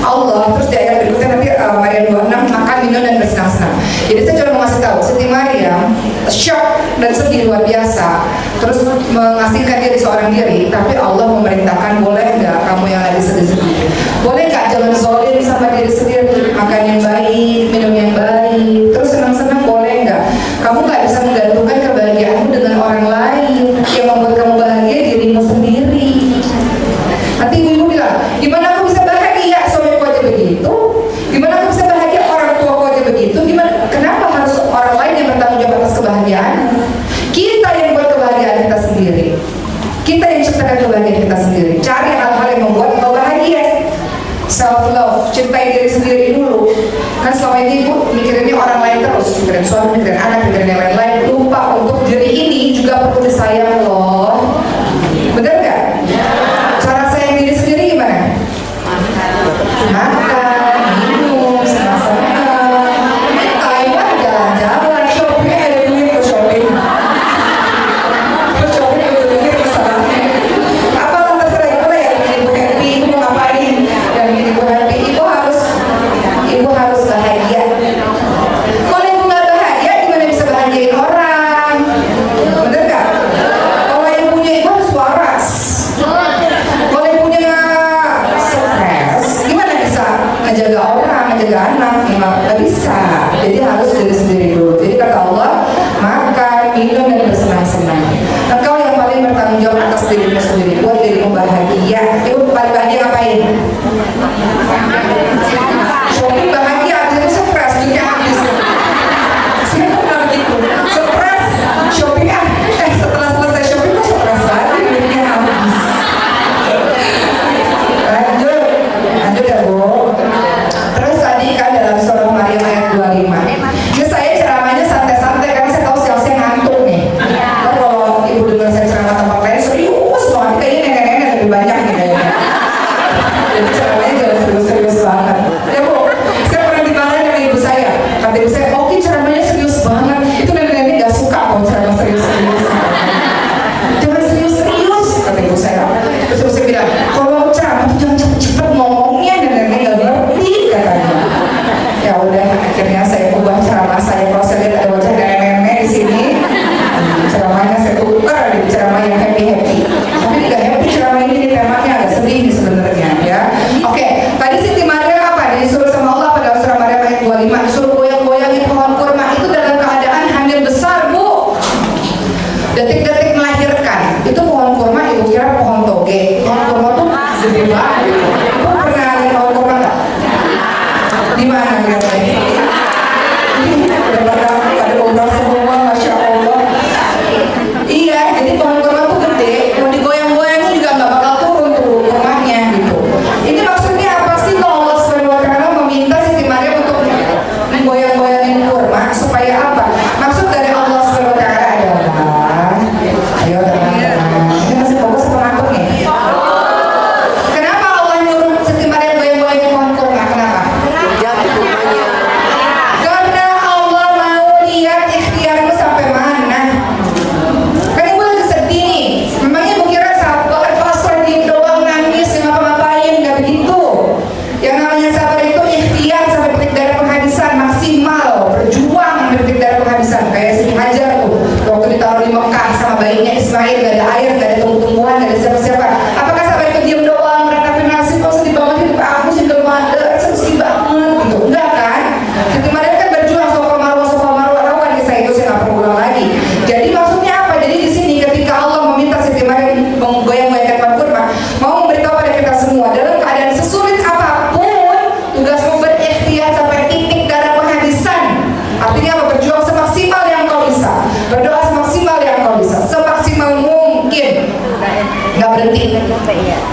Allah terus di ayat berikutnya nanti Maryam 26 makan, minum dan bersenang-senang. Jadi saya cuma mau kasih tahu, Siti Maryam shock dan sedih luar biasa, terus mengasingkan diri seorang diri, tapi Allah memerintahkan boleh nggak kamu yang lagi sedih-sedih, boleh nggak jangan zolim sama diri sendiri, makan yang baik, minum yang baik, terus senang-senang, boleh nggak? Kamu nggak bisa menggantungkan kebahagiaanmu dengan orang lain, yang membuat kamu bahagia dirimu sendiri. Nanti ibu bilang, gimana aku bisa bahagia, suamiku aja begitu, gimana aku bisa bahagia, orang tuaku aja begitu, gimana? Kenapa harus orang lain yang bertanggung jawab atas kebahagiaan? Kita meningkatkan kebahagiaan kita sendiri. Cari hal-hal yang membuat engkau bahagia. Self love, cintai diri sendiri dulu. Kan selama ini ibu mikirinnya orang lain terus, mikirin suami, mikirin anak, mikirin yang lain-lain. Lupa untuk diri ini juga perlu disayang loh. Bener nggak? Cara sayang diri sendiri gimana? Makan, minum, senang-senang, Taiwan, jalan-jalan, shopping, ada duit ke shopping. Shopping ada duit masalahnya. Apa lah terserah ibu lah ya, ibu happy, ibu mau ngapain? Dan ibu happy, ibu harus bahagia. Kalau ibu nggak bahagia, gimana bisa bahagiain orang? Bener nggak? Kalau ibunya ibu harus waras. Kalau ibunya nggak stres, gimana bisa ngejaga orang, ngejaga anak? Nggak bisa. Jadi harus diri sendiri dulu. Jadi kata Allah, makan, minum, dan bersenang-senang. Engkau yang paling bertanggung jawab atas dirimu sendiri. Buat dirimu bahagia. Ibu paling bahagia ngapain? Shopping bahagia, artinya itu stres, duitnya habis. Saya pernah begitu, stres, shopping setelah selesai shopping kok stres lagi, duitnya habis. Lanjut ya Bu. Terus tadi kan dalam surah Maryam ayat 25. Ini saya ceramahnya santai-santai karena saya tahu siang-siang ngantuk nih. Kalau ibu dengar saya ceramah tempat lain serius banget, kayaknya nenek-nenek lebih banyak nih kayaknya. Jadi ceramahnya jangan serius-serius banget. Ya Bu, saya pernah dimarahin sama ibu saya. Kata ibu saya, oke ceramahnya serius banget. Itu nenek-nenek gak suka kalau ceramah serius-serius. Jangan serius-serius, kata ibu saya. Terus ibu saya bilang, kalau ceramah tuh jangan cepet-cepet ngomongnya, nenek-nenek gak ngerti katanya. Ya udah, akhirnya saya ubah ceramah saya. Kalau saya lihat ada wajah nenek-nenek di sini, ceramahnya saya tukar di ceramah yang happy-happy. Tapi gak happy ceramah ini, temanya agak sedih nih sebenarnya ya. Oke, tadi Siti Maryam apa? Disuruh sama Allah pada surah Maryam ayat 25, disuruh goyang-goyangin pohon kurma itu dalam keadaan hamil besar Bu. Detik-detik melahirkan. Itu pohon kurma, ibu kira pohon toge. Pohon kurma tuh gede banget. Ibu pernah lihat pohon kurma nggak? Di mana kelihatannya? Ada obrol semua, masya Allah. Iya, jadi pohon kurma tuh gede. Mau digoyang-goyangin juga nggak bakal turun tuh kurmanya gitu. Ini maksudnya apa sih kalau Allah SWT meminta Siti Maryam untuk menggoyang-goyangin kurma supaya apa? Maksud dari Allah SWT adalah, ayo ini masih fokus ke pengantuk nih. Kenapa Allah nyuruh Siti Maryam goyang-goyangin pohon kurma? Kenapa? Karena Allah mau lihat ikhtiarmu sampai mana. Kan ibu lagi sedih nih. Memangnya ibu kira sabar pasrah di doang nangis nggak ngapa-ngapain? Nggak begitu. Yang namanya sabar itu ikhtiar sampai detik darah penghabisan maksimal, berjuang sampai detik darah penghabisan. Kayak Siti Hajar tuh waktu ditaruh di Mekah sama bayinya Ismail, gak ada air, gak ada tumbuh-tumbuhan, gak ada siapa-siapa. Apakah sabar itu diam doang meratapi nasib? Kok sedih banget hidup aku single mother, sedih banget gitu? Enggak kan? Siti Maryam kan berjuang sofa marwah, tahu kan kisah itu, saya nggak perlu ulang lagi. Jadi maksudnya apa? Jadi di sini ketika Allah meminta Siti Maryam menggoyang-goyangkan pohon kurma, mau memberitahu pada kita semua dalam keadaan sesulit apapun, tugasmu berikhtiar sampai titik darah penghabisan. Artinya apa? Berjuang semaksimal yang kau bisa, berdoa semaksimal yang kau bisa, semaksimal mungkin, nggak berhenti.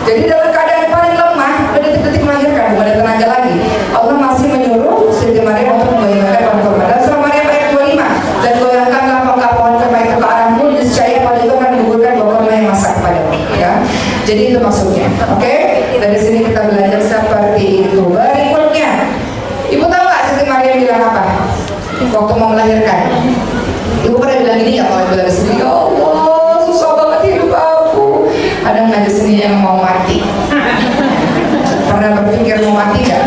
Jadi dalam keadaan paling lemah, pada detik-detik melahirkan, bukan ada tenaga lagi, Allah masih menyuruh Siti Maryam untuk menggoyangkan pohon kurma. Dan surah Maryam ayat 25, dan goyangkanlah apakah pohon kurma itu ke arahmu, niscaya pohon itu akan menggugurkan buah kurma yang masak kepadamu. Ya, jadi itu maksudnya. Oke, dari sini kita belajar seperti itu. Berikutnya, ibu tahu nggak Siti Maryam bilang apa waktu mau melahirkan? Ibu pernah bilang gini ya kalau ibu lagi sedih, ya Allah susah banget hidup aku. Ada nggak di sini yang mau mati? Pernah berpikir mau mati nggak?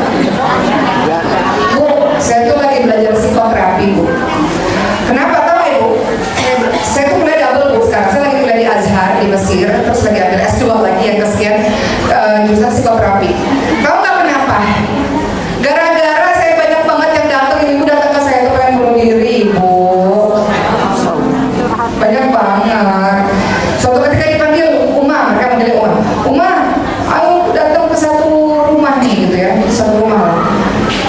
Bu, saya tuh lagi belajar psikoterapi Bu. Kenapa tahu ibu? Saya tuh mulai double Bu sekarang. Saya lagi kuliah di Azhar di Mesir, terus lagi ambil S2 lagi yang kesekian jurusan psikoterapi. Tahu nggak kenapa? Gara-gara saya banyak banget yang datang, ibu datang ke saya tuh pengen bunuh diri Bu. Banyak banget. Suatu ketika dipanggil Uma, mereka manggil Uma, ayo datang ke satu rumah nih gitu ya, satu rumah.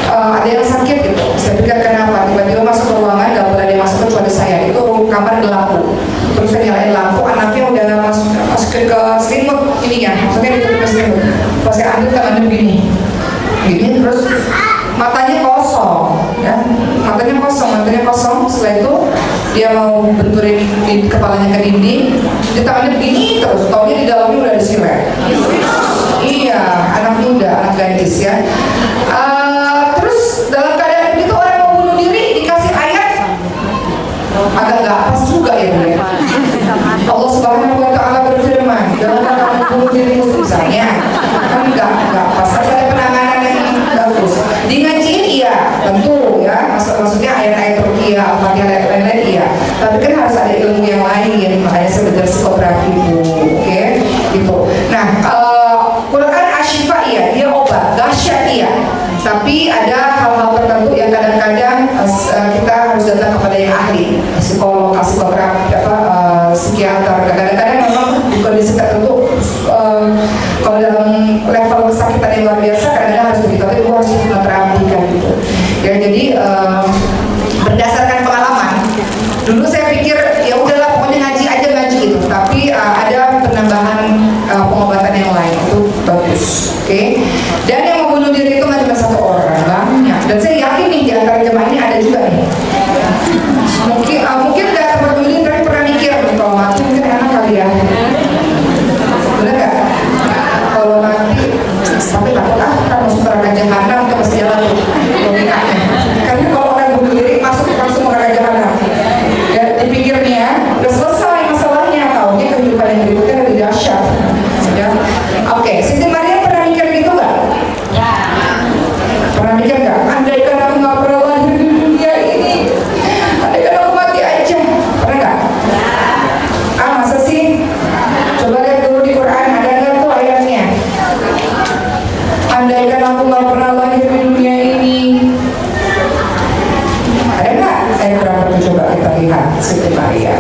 Ada yang sakit gitu. Saya pikir kenapa? Tiba-tiba masuk ke ruangan, gak boleh dia masuk kecuali saya. Itu kamar gelap Bu. Terus saya nyalain lampu, anaknya udah masukin ke selimut setelah itu dia mau benturin di kepalanya ke dinding, dia tangannya begini terus, taunya di dalamnya udah ada silet. Iya, anak muda, anak gadis ya. Terus dalam keadaan begitu orang mau bunuh diri dikasih ayat, agak nggak pas juga ya Bu ya. Allah Subhanahu Wa Taala berfirman, dalam kamu bunuh diri misalnya, kan nggak pas, ada penanganan yang bagus. Di ngajiin iya, tentu ya, maksudnya ayat-ayat ruqyah, al-fatihah, lain-lain iya. Tapi kan harus ada ilmu yang lain, makanya saya belajar psikoterapi Bu, oke? Gitu. Nah, Quran asyifa iya, dia obat, dahsyat iya. Tapi ada hal-hal tertentu yang kadang-kadang kita harus datang kepada yang ahli, psikolog, psikoterapi, psikiater. Kadang-kadang memang di kondisi tertentu, kalau dalam level kesakitan yang luar biasa, kadang-kadang harus begitu. Tapi itu harus hipnoterapi kan gitu. Ya jadi berdasarkan pengalaman, dulu saya pikir ya udahlah pokoknya ngaji aja ngaji gitu. Tapi ada penambahan pengobatan yang lain itu bagus, oke? Dan yang mau bunuh diri itu nggak cuma satu orang, banyak. Dan saya yakin nih di antara jemaah ini ada juga nih. Mungkin nggak sempat bunuh diri tapi pernah mikir kalau mati mungkin enak kali ya. Benar nggak? Kalau mati, tapi takut kan masuk neraka jahanam atau masih jalan logikanya. Karena kalau orang bunuh diri masuk langsung neraka jahanam. Ya dipikir nih ya, udah selesai masalahnya, taunya kehidupan yang berikutnya lebih dahsyat. Ya, oke. Siti Maria pernah mikir gitu nggak? Ya. Pernah mikir nggak? Andaikan aku nggak pernah lahir di dunia ini, andaikan aku mati aja, pernah nggak? Ya. Masa sih? Coba lihat dulu di Quran, ada nggak tuh ayatnya? Andaikan aku nggak pernah lahir di dunia ini, ada nggak? Ayat berapa tuh coba kita lihat Siti Maria.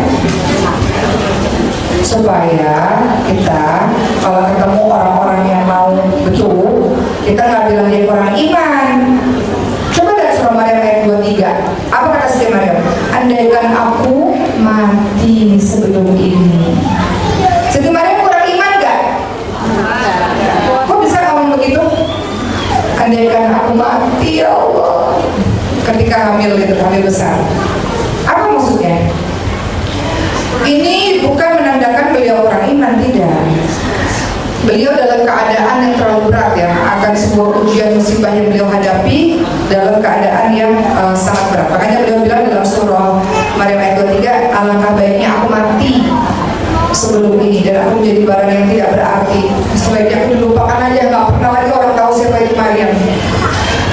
Supaya kita kalau ketemu orang-orang yang mau betul, kita nggak bilang dia kurang iman. Coba lihat surah Maryam ayat 23. Apa kata Siti Maryam? Andaikan aku mati sebelum ini. Siti Maryam kurang iman nggak? Kok bisa ngomong begitu? Andaikan aku mati ya Allah. Ketika hamil gitu, hamil besar. Apa maksudnya? Ini bukan menandakan beliau orang iman, tidak. Beliau dalam keadaan yang terlalu berat ya, akan sebuah ujian musibah yang beliau hadapi dalam keadaan yang sangat berat. Makanya beliau bilang dalam surah Maryam ayat 23, alangkah baiknya aku mati sebelum ini dan aku menjadi barang yang tidak berarti. Sebaiknya aku dilupakan aja, nggak pernah lagi orang tahu siapa itu Maryam.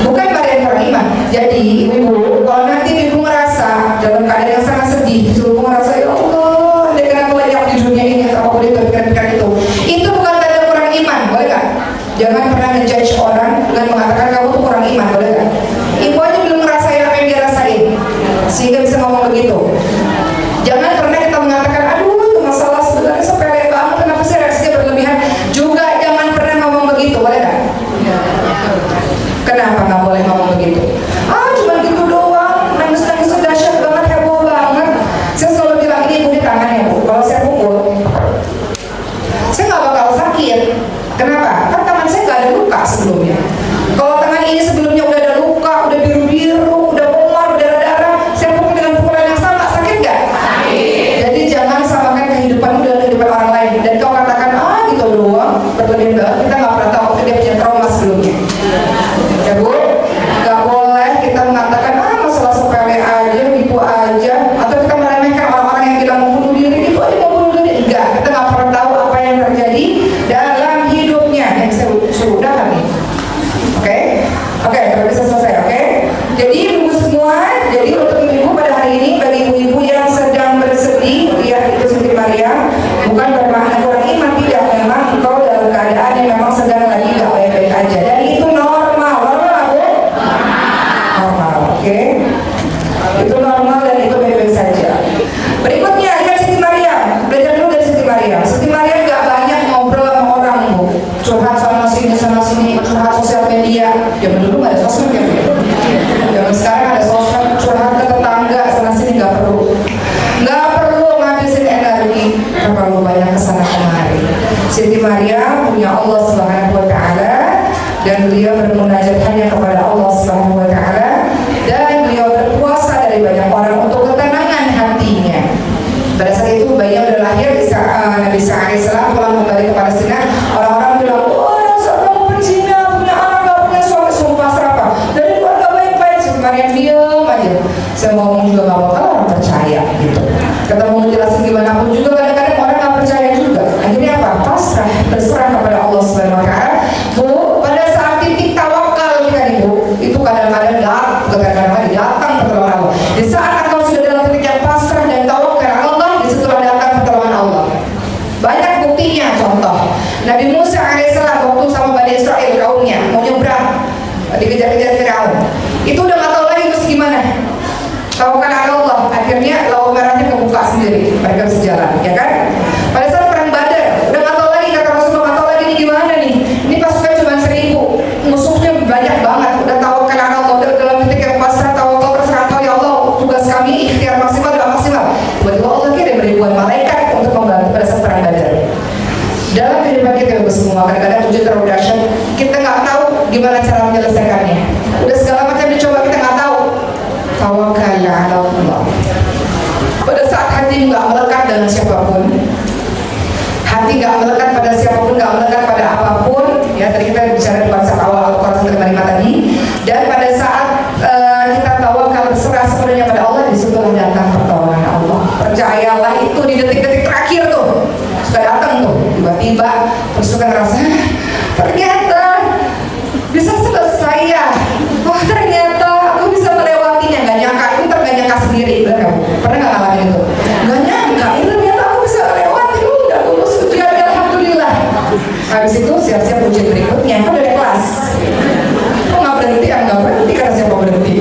Bukan Maryam orang iman. Jadi ibu, kalau nanti ibu merasa dalam keadaan yang sangat sedih, ibu merasa ya Allah, dengan aku layak di dunia ini atau aku pikiran-pikiran itu bukan tanda kurang iman, boleh nggak? Jangan pernah ngejudge orang dengan mengatakan kamu tuh kurang iman, boleh nggak? Ibu aja belum merasain apa yang dia rasain, sehingga bisa ngomong begitu. Jangan pernah kita mengatakan, aduh itu masalah sebenarnya sepele banget, kenapa sih reaksinya berlebihan? Juga jangan pernah ngomong begitu, boleh nggak? Kenapa nggak boleh ngomong begitu? Cuma gitu doang, nangis-nangis sudah dahsyat banget, heboh banget. Saya selalu bilang ini ibu di tangan ya bu, kalau saya pukul, saya nggak bakal sakit. Kenapa? Kan tangan saya nggak ada luka sebelumnya. Kalau tangan ini sebelumnya udah ada luka, udah biru-biru, udah memar, udah darah, saya pukul dengan pukulan yang sama, sakit nggak? Sakit. Jadi jangan samakan kehidupanmu dengan kehidupan orang lain. Dan kau katakan gitu doang, berlebihan banget. Kita nggak pernah tahu dia punya trauma sebelumnya. Ya bu, nggak boleh kita mengatakan masalah sepele aja, gitu aja, atau kita meremehkan orang-orang yang bilang mau bunuh diri, itu aja mau bunuh diri. Enggak, kita nggak pernah tahu apa yang terjadi dalam hidupnya. Yang saya sudah kan nih. Oke, udah bisa selesai, oke? Jadi ibu semua, jadi untuk ibu pada hari ini, bagi ibu-ibu yang sedang bersedih, lihat itu Siti Maryam, bukan bermakna kurang iman, tidak. Memang engkau dalam keadaan yang memang sedang lagi nggak baik-baik aja, dan itu normal, oke? Itu normal dan itu baik-baik saja. Berikutnya lihat Siti Maryam, belajar dulu dari Siti Maryam. Siti Maryam nggak banyak ngobrol sama orang bu, curhat sana sini, curhat sosial media. Zaman dulu nggak ada sosmed ya, zaman sekarang ada sosmed, curhat ke tetangga sana sini nggak perlu ngabisin energi terlalu banyak kesana kemari. Siti Maryam punya Allah Subhanahu Wa Taala dan beliau bermunajat hanya kepada Allah Subhanahu Wa Taala dan beliau berpuasa dari banyak orang untuk Nabi Isa alaihissalam pulang kembali ke Palestina, orang-orang bilang, oh Rasul kamu berzina, punya anak, gak punya suami, semua pasrah apa? Dari keluarga baik-baik, Maryam diam aja. Saya ngomong juga gak apa-apa, orang percaya gitu. Kata mau ngejelasin gimana pun juga kadang-kadang orang gak percaya juga. Akhirnya apa? Pasrah, berserah kepada Allah Subhanahu Wa Taala. Bu, pada saat titik tawakal kita nih Bu, itu kadang-kadang datang pertolongan Allah. Di saat engkau sudah dalam titik yang pasrah dan tawakal Allah, disitulah datang pertolongan Allah. Banyak buktinya, contoh Nabi Musa alaihissalam waktu sama Bani Israel kaumnya mau nyebrang, dikejar-kejar Firaun, itu udah gak tahu lagi terus gimana. Tawakal Allah, akhirnya laut merahnya kebuka sendiri, mereka bisa jalan, ya kan? Pada saat perang Badar, udah gak tahu lagi, kata Rasulullah, gak tahu lagi ini gimana nih. Ini pasukan cuma 1000, musuhnya banyak banget. Udah tawakal Allah, udah dalam titik yang pasrah, tawakal berserah, ya Allah, tugas kami ikhtiar maksimal, gak maksimal. Tiba-tiba Allah kirim ribuan malaikat untuk membantu pada saat perang Badar. Dalam kehidupan kita Ibu semua, kadang-kadang ujian terlalu dahsyat, kita nggak tahu gimana cara menyelesaikannya. Udah segala macam dicoba, kita nggak tahu. Tawakal ala Allah. Pada saat hati nggak melekat dengan siapapun, hati nggak melekat pada siapapun, nggak melekat pada apapun, ya tadi kita bicara di bahasa awal Al-Quran 1:5 tadi. Dan pada saat kita tawakal berserah sepenuhnya pada Allah, disitulah datang pertolongan Allah. Percayalah, itu di detik-detik terakhir tuh sudah datang tuh, tiba-tiba terus suka ngerasa ternyata bisa selesai ya. Wah ternyata aku bisa melewatinya, nggak nyangka. Itu nggak nyangka sendiri, benar kamu? Pernah nggak ngalamin itu? Nggak nyangka, itu ternyata aku bisa melewati. Udah lulus ujian, alhamdulillah. Habis itu siap-siap ujian berikutnya, kan udah kelas. Kok nggak berhenti? Ya nggak berhenti karena siapa berhenti.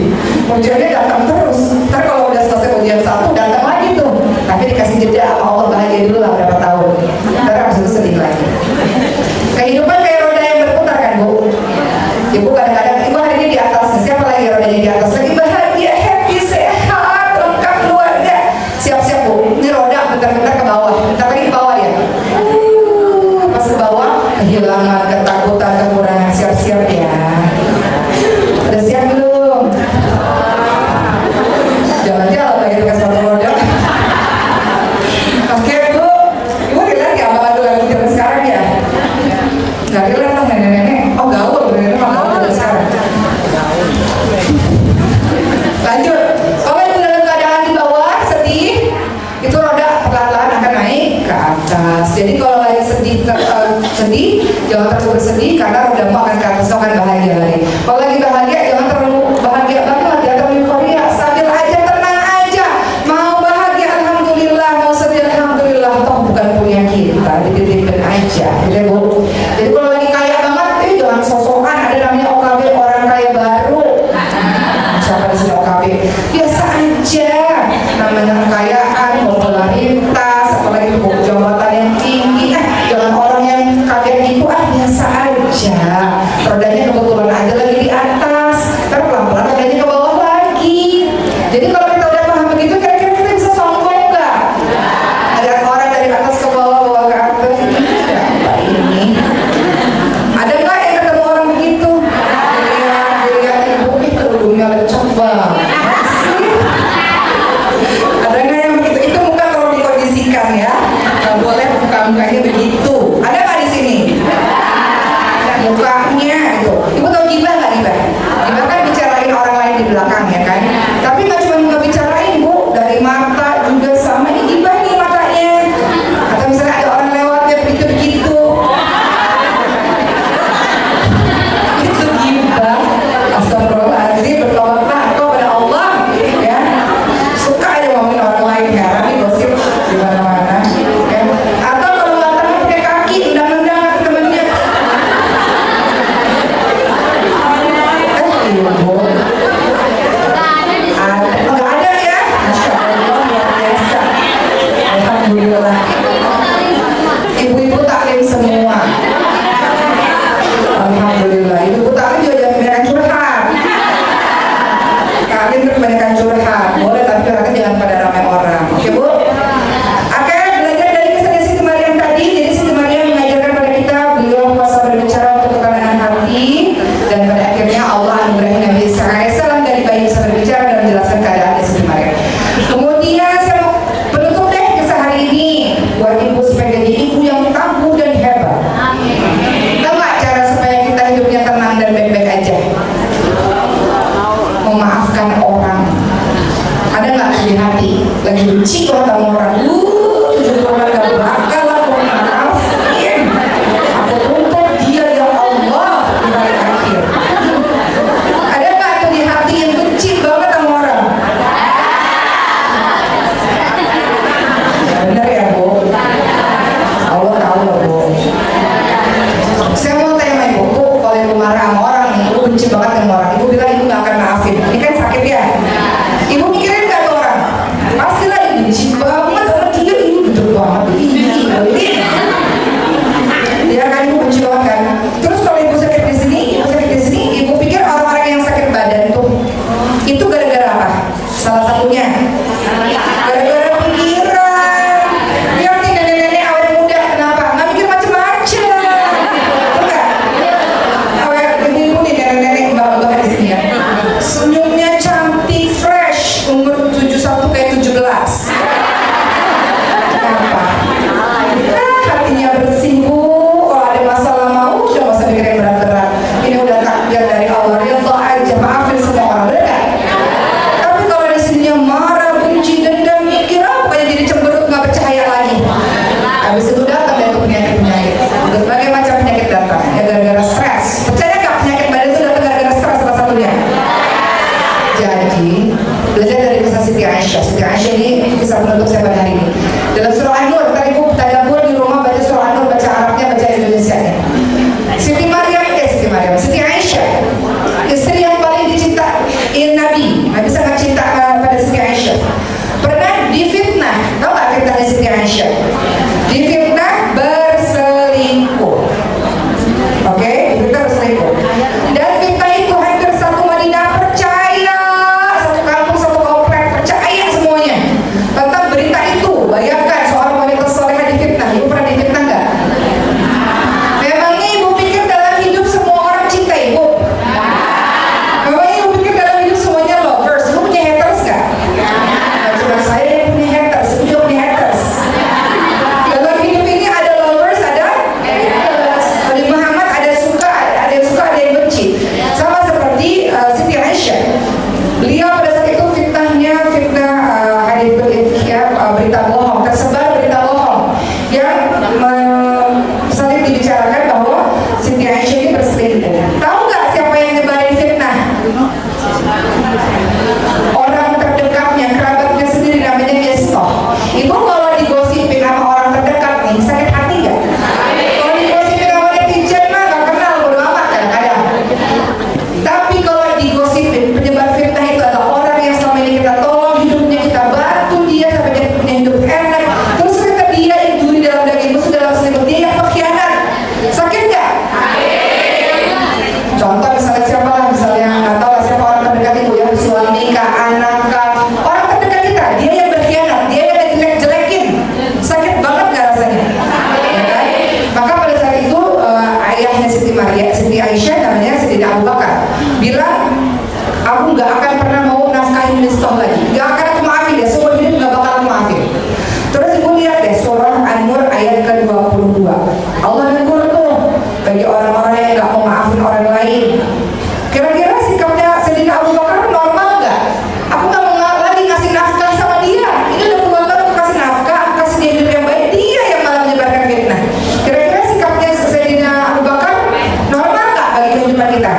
Ujiannya datang terus. Ntar kalau udah selesai ujian 1, datang lagi tuh. Tapi dikasih jeda sama Allah, bahagia dulu lah berapa tahun. Ntar habis itu sedih lagi. Kehidupan kayak roda yang berputar kan Bu? Ibu kadang-kadang, ibu hari ini di atas, siapa lagi rodanya di atas? Lagi bahagia, happy, sehat, lengkap keluarga. Siap-siap Bu, ini roda bentar-bentar ke bawah, bentar lagi ke bawah ya. Pas ke bawah, kehilangan, ketakutan, kekurangan, siap-siap ya. Udah siap belum? Jangan-jangan lagi tukang sepatu roda. Oke Bu, ibu lihat ya apa lagu zaman sekarang ya? Nggak lihat lah nenek-nenek. Oh gaul, nenek mah gaul zaman sekarang. Lanjut, kalau ibu dalam keadaan di bawah sedih, itu roda perlahan-lahan akan naik ke atas. Jadi kalau lagi sedih, jangan terlalu bersedih karena rodamu akan ke atas, akan bahagia lagi. Kalau lagi bahagia, jangan terlalu bahagia banget, jangan terlalu euforia, stabil aja, tenang aja. Mau bahagia alhamdulillah, mau sedih alhamdulillah, toh bukan punya kita, dititipin aja, gitu Bu. Jadi kalau lagi kaya banget, jangan sosokan. Ada namanya OKB, orang kaya baru. Siapa di sini OKB? Biasa aja. Namanya kekayaan, popularitas, apalagi jabatan yang tinggi. Jangan orang yang kaget gitu, biasa aja. Rodanya kebetulan aja lagi di atas, ntar pelan-pelan rodanya ke bawah lagi. Jadi kalau kita udah paham begitu, kira-kira kita bisa sombong nggak? Ada orang dari atas ke bawah, bawah ke atas. Apa ini? Ada nggak yang ketemu orang begitu? Dilihat ibu itu kerudungnya lecek banget. Ada nggak yang begitu? Itu muka kalau dikondisikan ya, nggak boleh muka-mukanya begitu. Ada nggak di sini? Mukanya itu. Ibu tahu gibah nggak gibah? Gibah kan bicarain orang lain di belakang ya kan? Tapi nggak cuma ngebicarain Bu, dari mata juga sama. Ini gibah nih matanya. Atau misalnya ada orang lewat ya begitu-begitu. Itu gibah. Astagfirullahaladzim, bertobatlah kepada Allah ya. Suka aja ngomongin orang lain, heran nih gosip di mana-mana ya. Atau kalau nggak tahu pakai ibu supaya jadi ibu yang tangguh dan hebat. Tahu nggak cara supaya kita hidupnya tenang dan baik-baik aja? Memaafkan orang. Ada nggak di hati lagi benci sama orang? Orang gak bakal aku maafin. Aku tuntut dia ya Allah di hari akhir. Ada nggak tuh di hati yang benci banget sama orang? Benar ya Bu? Allah tahu loh Bu. Saya mau tanya sama Ibu, Bu, kalau Ibu marah sama orang nih, Ibu benci banget sama orang, Ibu bilang Ibu gak akan maafin. Ini kan sakit ya? Ibu mikirin gak tuh orang? Pastilah Ibu benci banget sama dia, Ibu betul banget. Ya kan Ibu benci banget kan? Terus kalau Ibu sakit di sini, Ibu pikir orang-orang yang sakit badan tuh itu gara-gara apa? Salah satunya gara-gara pikiran. Yang nih nenek-nenek awet muda, kenapa? Nggak mikir macem-macem. Enggak? Awet ibu nih nenek-nenek mbak-mbak di sini ya. Senyumnya cantik, fresh, umur 71 kayak 17. Kenapa? Hatinya bersih Bu. Kalau ada masalah mau, udah nggak usah mikir yang berat-berat. Ini udah takdir dari Allah. Ridho aja, maafin semua orang. Bener nggak? Tapi kalau di sininya marah, benci, dendam, mikir apa kayak jadi cemberut nggak percaya lagi. Habis itu datang dari penyakit-penyakit. Berbagai macam penyakit datang. Ya gara-gara stres. Percaya nggak penyakit badan itu datang gara-gara stres salah satunya? Jadi belajar dari kisah Siti Aisyah. Siti Aisyah ini kisah penutup saya pada hari ini. Dalam surah An-Nur, tadi Ibu tadabbur di rumah baca surah An-Nur, baca Arabnya, baca Indonesianya. Siti Aisyah, istri yang paling dicintai Nabi. Nabi sangat cinta pada Siti Aisyah. Pernah difitnah, tahu nggak fitnahnya Siti Aisyah? Difitnah berselingkuh. Oke, difitnah berselingkuh. Dan fitnah itu hampir satu Madinah percaya, satu kampung, satu komplek percaya semuanya tentang berita itu. Bayangkan seorang wanita salehah difitnah. Ibu pernah difitnah nggak? Memangnya Ibu pikir dalam hidup semua orang cinta Ibu? Memangnya Ibu pikir dalam hidup semuanya lovers? Ibu punya haters nggak? Nah, cuma saya yang punya haters, Ibu juga punya haters. Dalam hidup ini ada lovers, ada haters. Di Muhammad ada suka, ada yang suka, ada yang benci. Sama seperti Siti Aisyah. Beliau pada saat itu fitnahnya hadis ya, berita bohong, tersebar berita bohong yang saling dibicarakan bahwa Siti Aisyah ini berselingkuh. Tahu nggak siapa yang nyebarin fitnah? Orang terdekatnya, kerabatnya sendiri, namanya Mistah. Ibu kalau digosipin sama orang terdekat nih, sakit hati nggak? Kalau digosipin sama netizen mah nggak kenal, bodo amat kadang-kadang. Tapi kalau digosipin, penyebar fitnah itu adalah orang yang selama ini kita tolong hidupnya, kita bantu dia sampai dia punya hidup enak. Terus ternyata dia yang duri dalam daging musuh dalam selingkuh, dia yang pengkhianat. Sakit nggak? Contoh misalnya siapa lah, misalnya nggak tahu lah siapa orang terdekat ibu ya, suami kah, anak kah, orang terdekat kita, dia yang berkhianat, dia yang jelek-jelekin. Sakit banget nggak rasanya? Ya kan? Maka pada saat itu ayahnya Siti Aisyah namanya Sayyidina Abu Bakar bilang, aku nggak akan pernah mau nafkahin Mistah lagi, nggak akan aku maafin dia, semua hidup nggak bakal aku maafin. Terus ibu lihat deh surah An-Nur ayat ke-22. Allah negur tuh bagi orang-orang yang nggak mau maafin orang lain. Kira-kira sikapnya Sayyidina Abu Bakar normal nggak? Aku nggak mau lagi ngasih nafkah sama dia. Ini udah puluhan tahun aku kasih nafkah, aku kasih dia hidup yang baik, dia yang malah menyebarkan fitnah. Kira-kira sikapnya Sayyidina Abu Bakar normal nggak bagi kehidupan kita?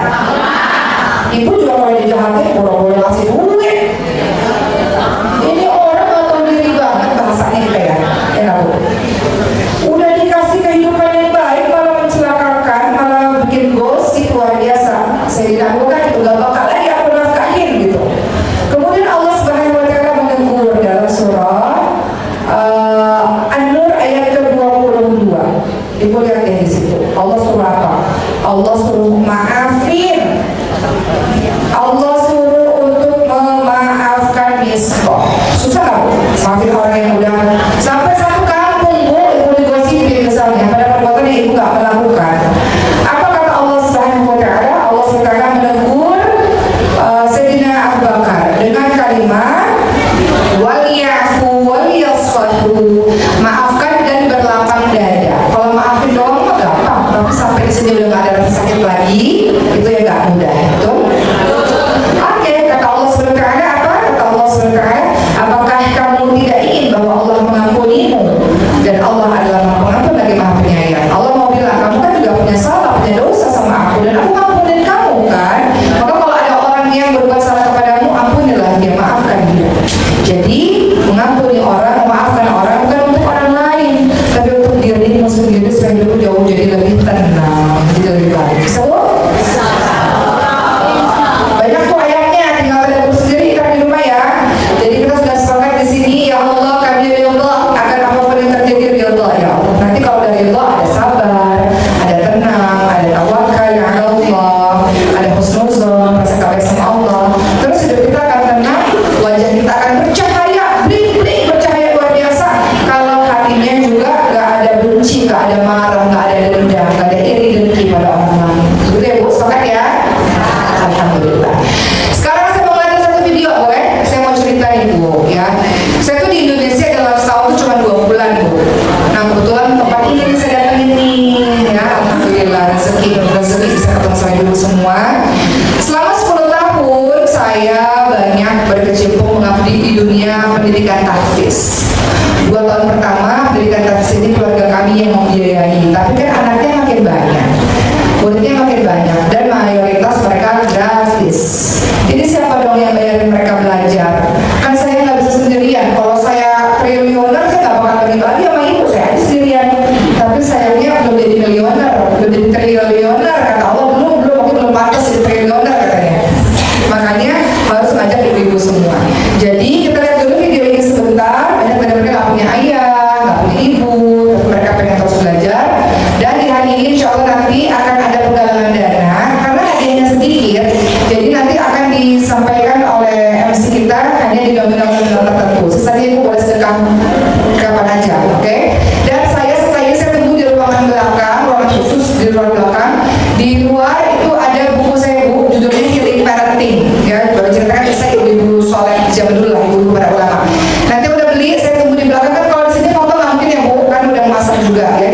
Ibu juga kalau dijahatin, boleh ngasih duit. Ini orang nggak tahu diri banget bahasanya kita ya, ya nggak Bu? Udah dikasih kehidupan yang baik, malah mencelakakan, malah bikin gosip luar biasa. Sayyidina Abu Bakar itu nggak bakal lagi aku nafkahin gitu. Kemudian Allah Subhanahu Wa Taala menegur dalam surah An-Nur ayat ke-22. Ibu lihat ya di situ. Allah suruh apa? Allah suruh maafin. Allah suruh untuk memaafkan Mistah. Susah nggak Bu? Maafin orang yang udah sampai satu kampung Bu, ibu digosipin misalnya pada perbuatan yang ibu nggak melakukan. Apa kata Allah Subhanahu Wa Taala? Allah Subhanahu Wa Taala menegur Sayyidina Abu Bakar dengan kalimat wal yafu wal yasfahu, maafkan dan berlaku ruangan khusus di ruang belakang. Di luar itu ada buku saya Bu, judulnya Healing Parenting. Ya, baru ceritakan saya ibu-ibu soleh zaman dulu lah, ibu-ibu para ulama. Nanti udah beli, saya tunggu di belakang kan. Kalau di sini foto nggak mungkin ya Bu, kan udah masak juga ya.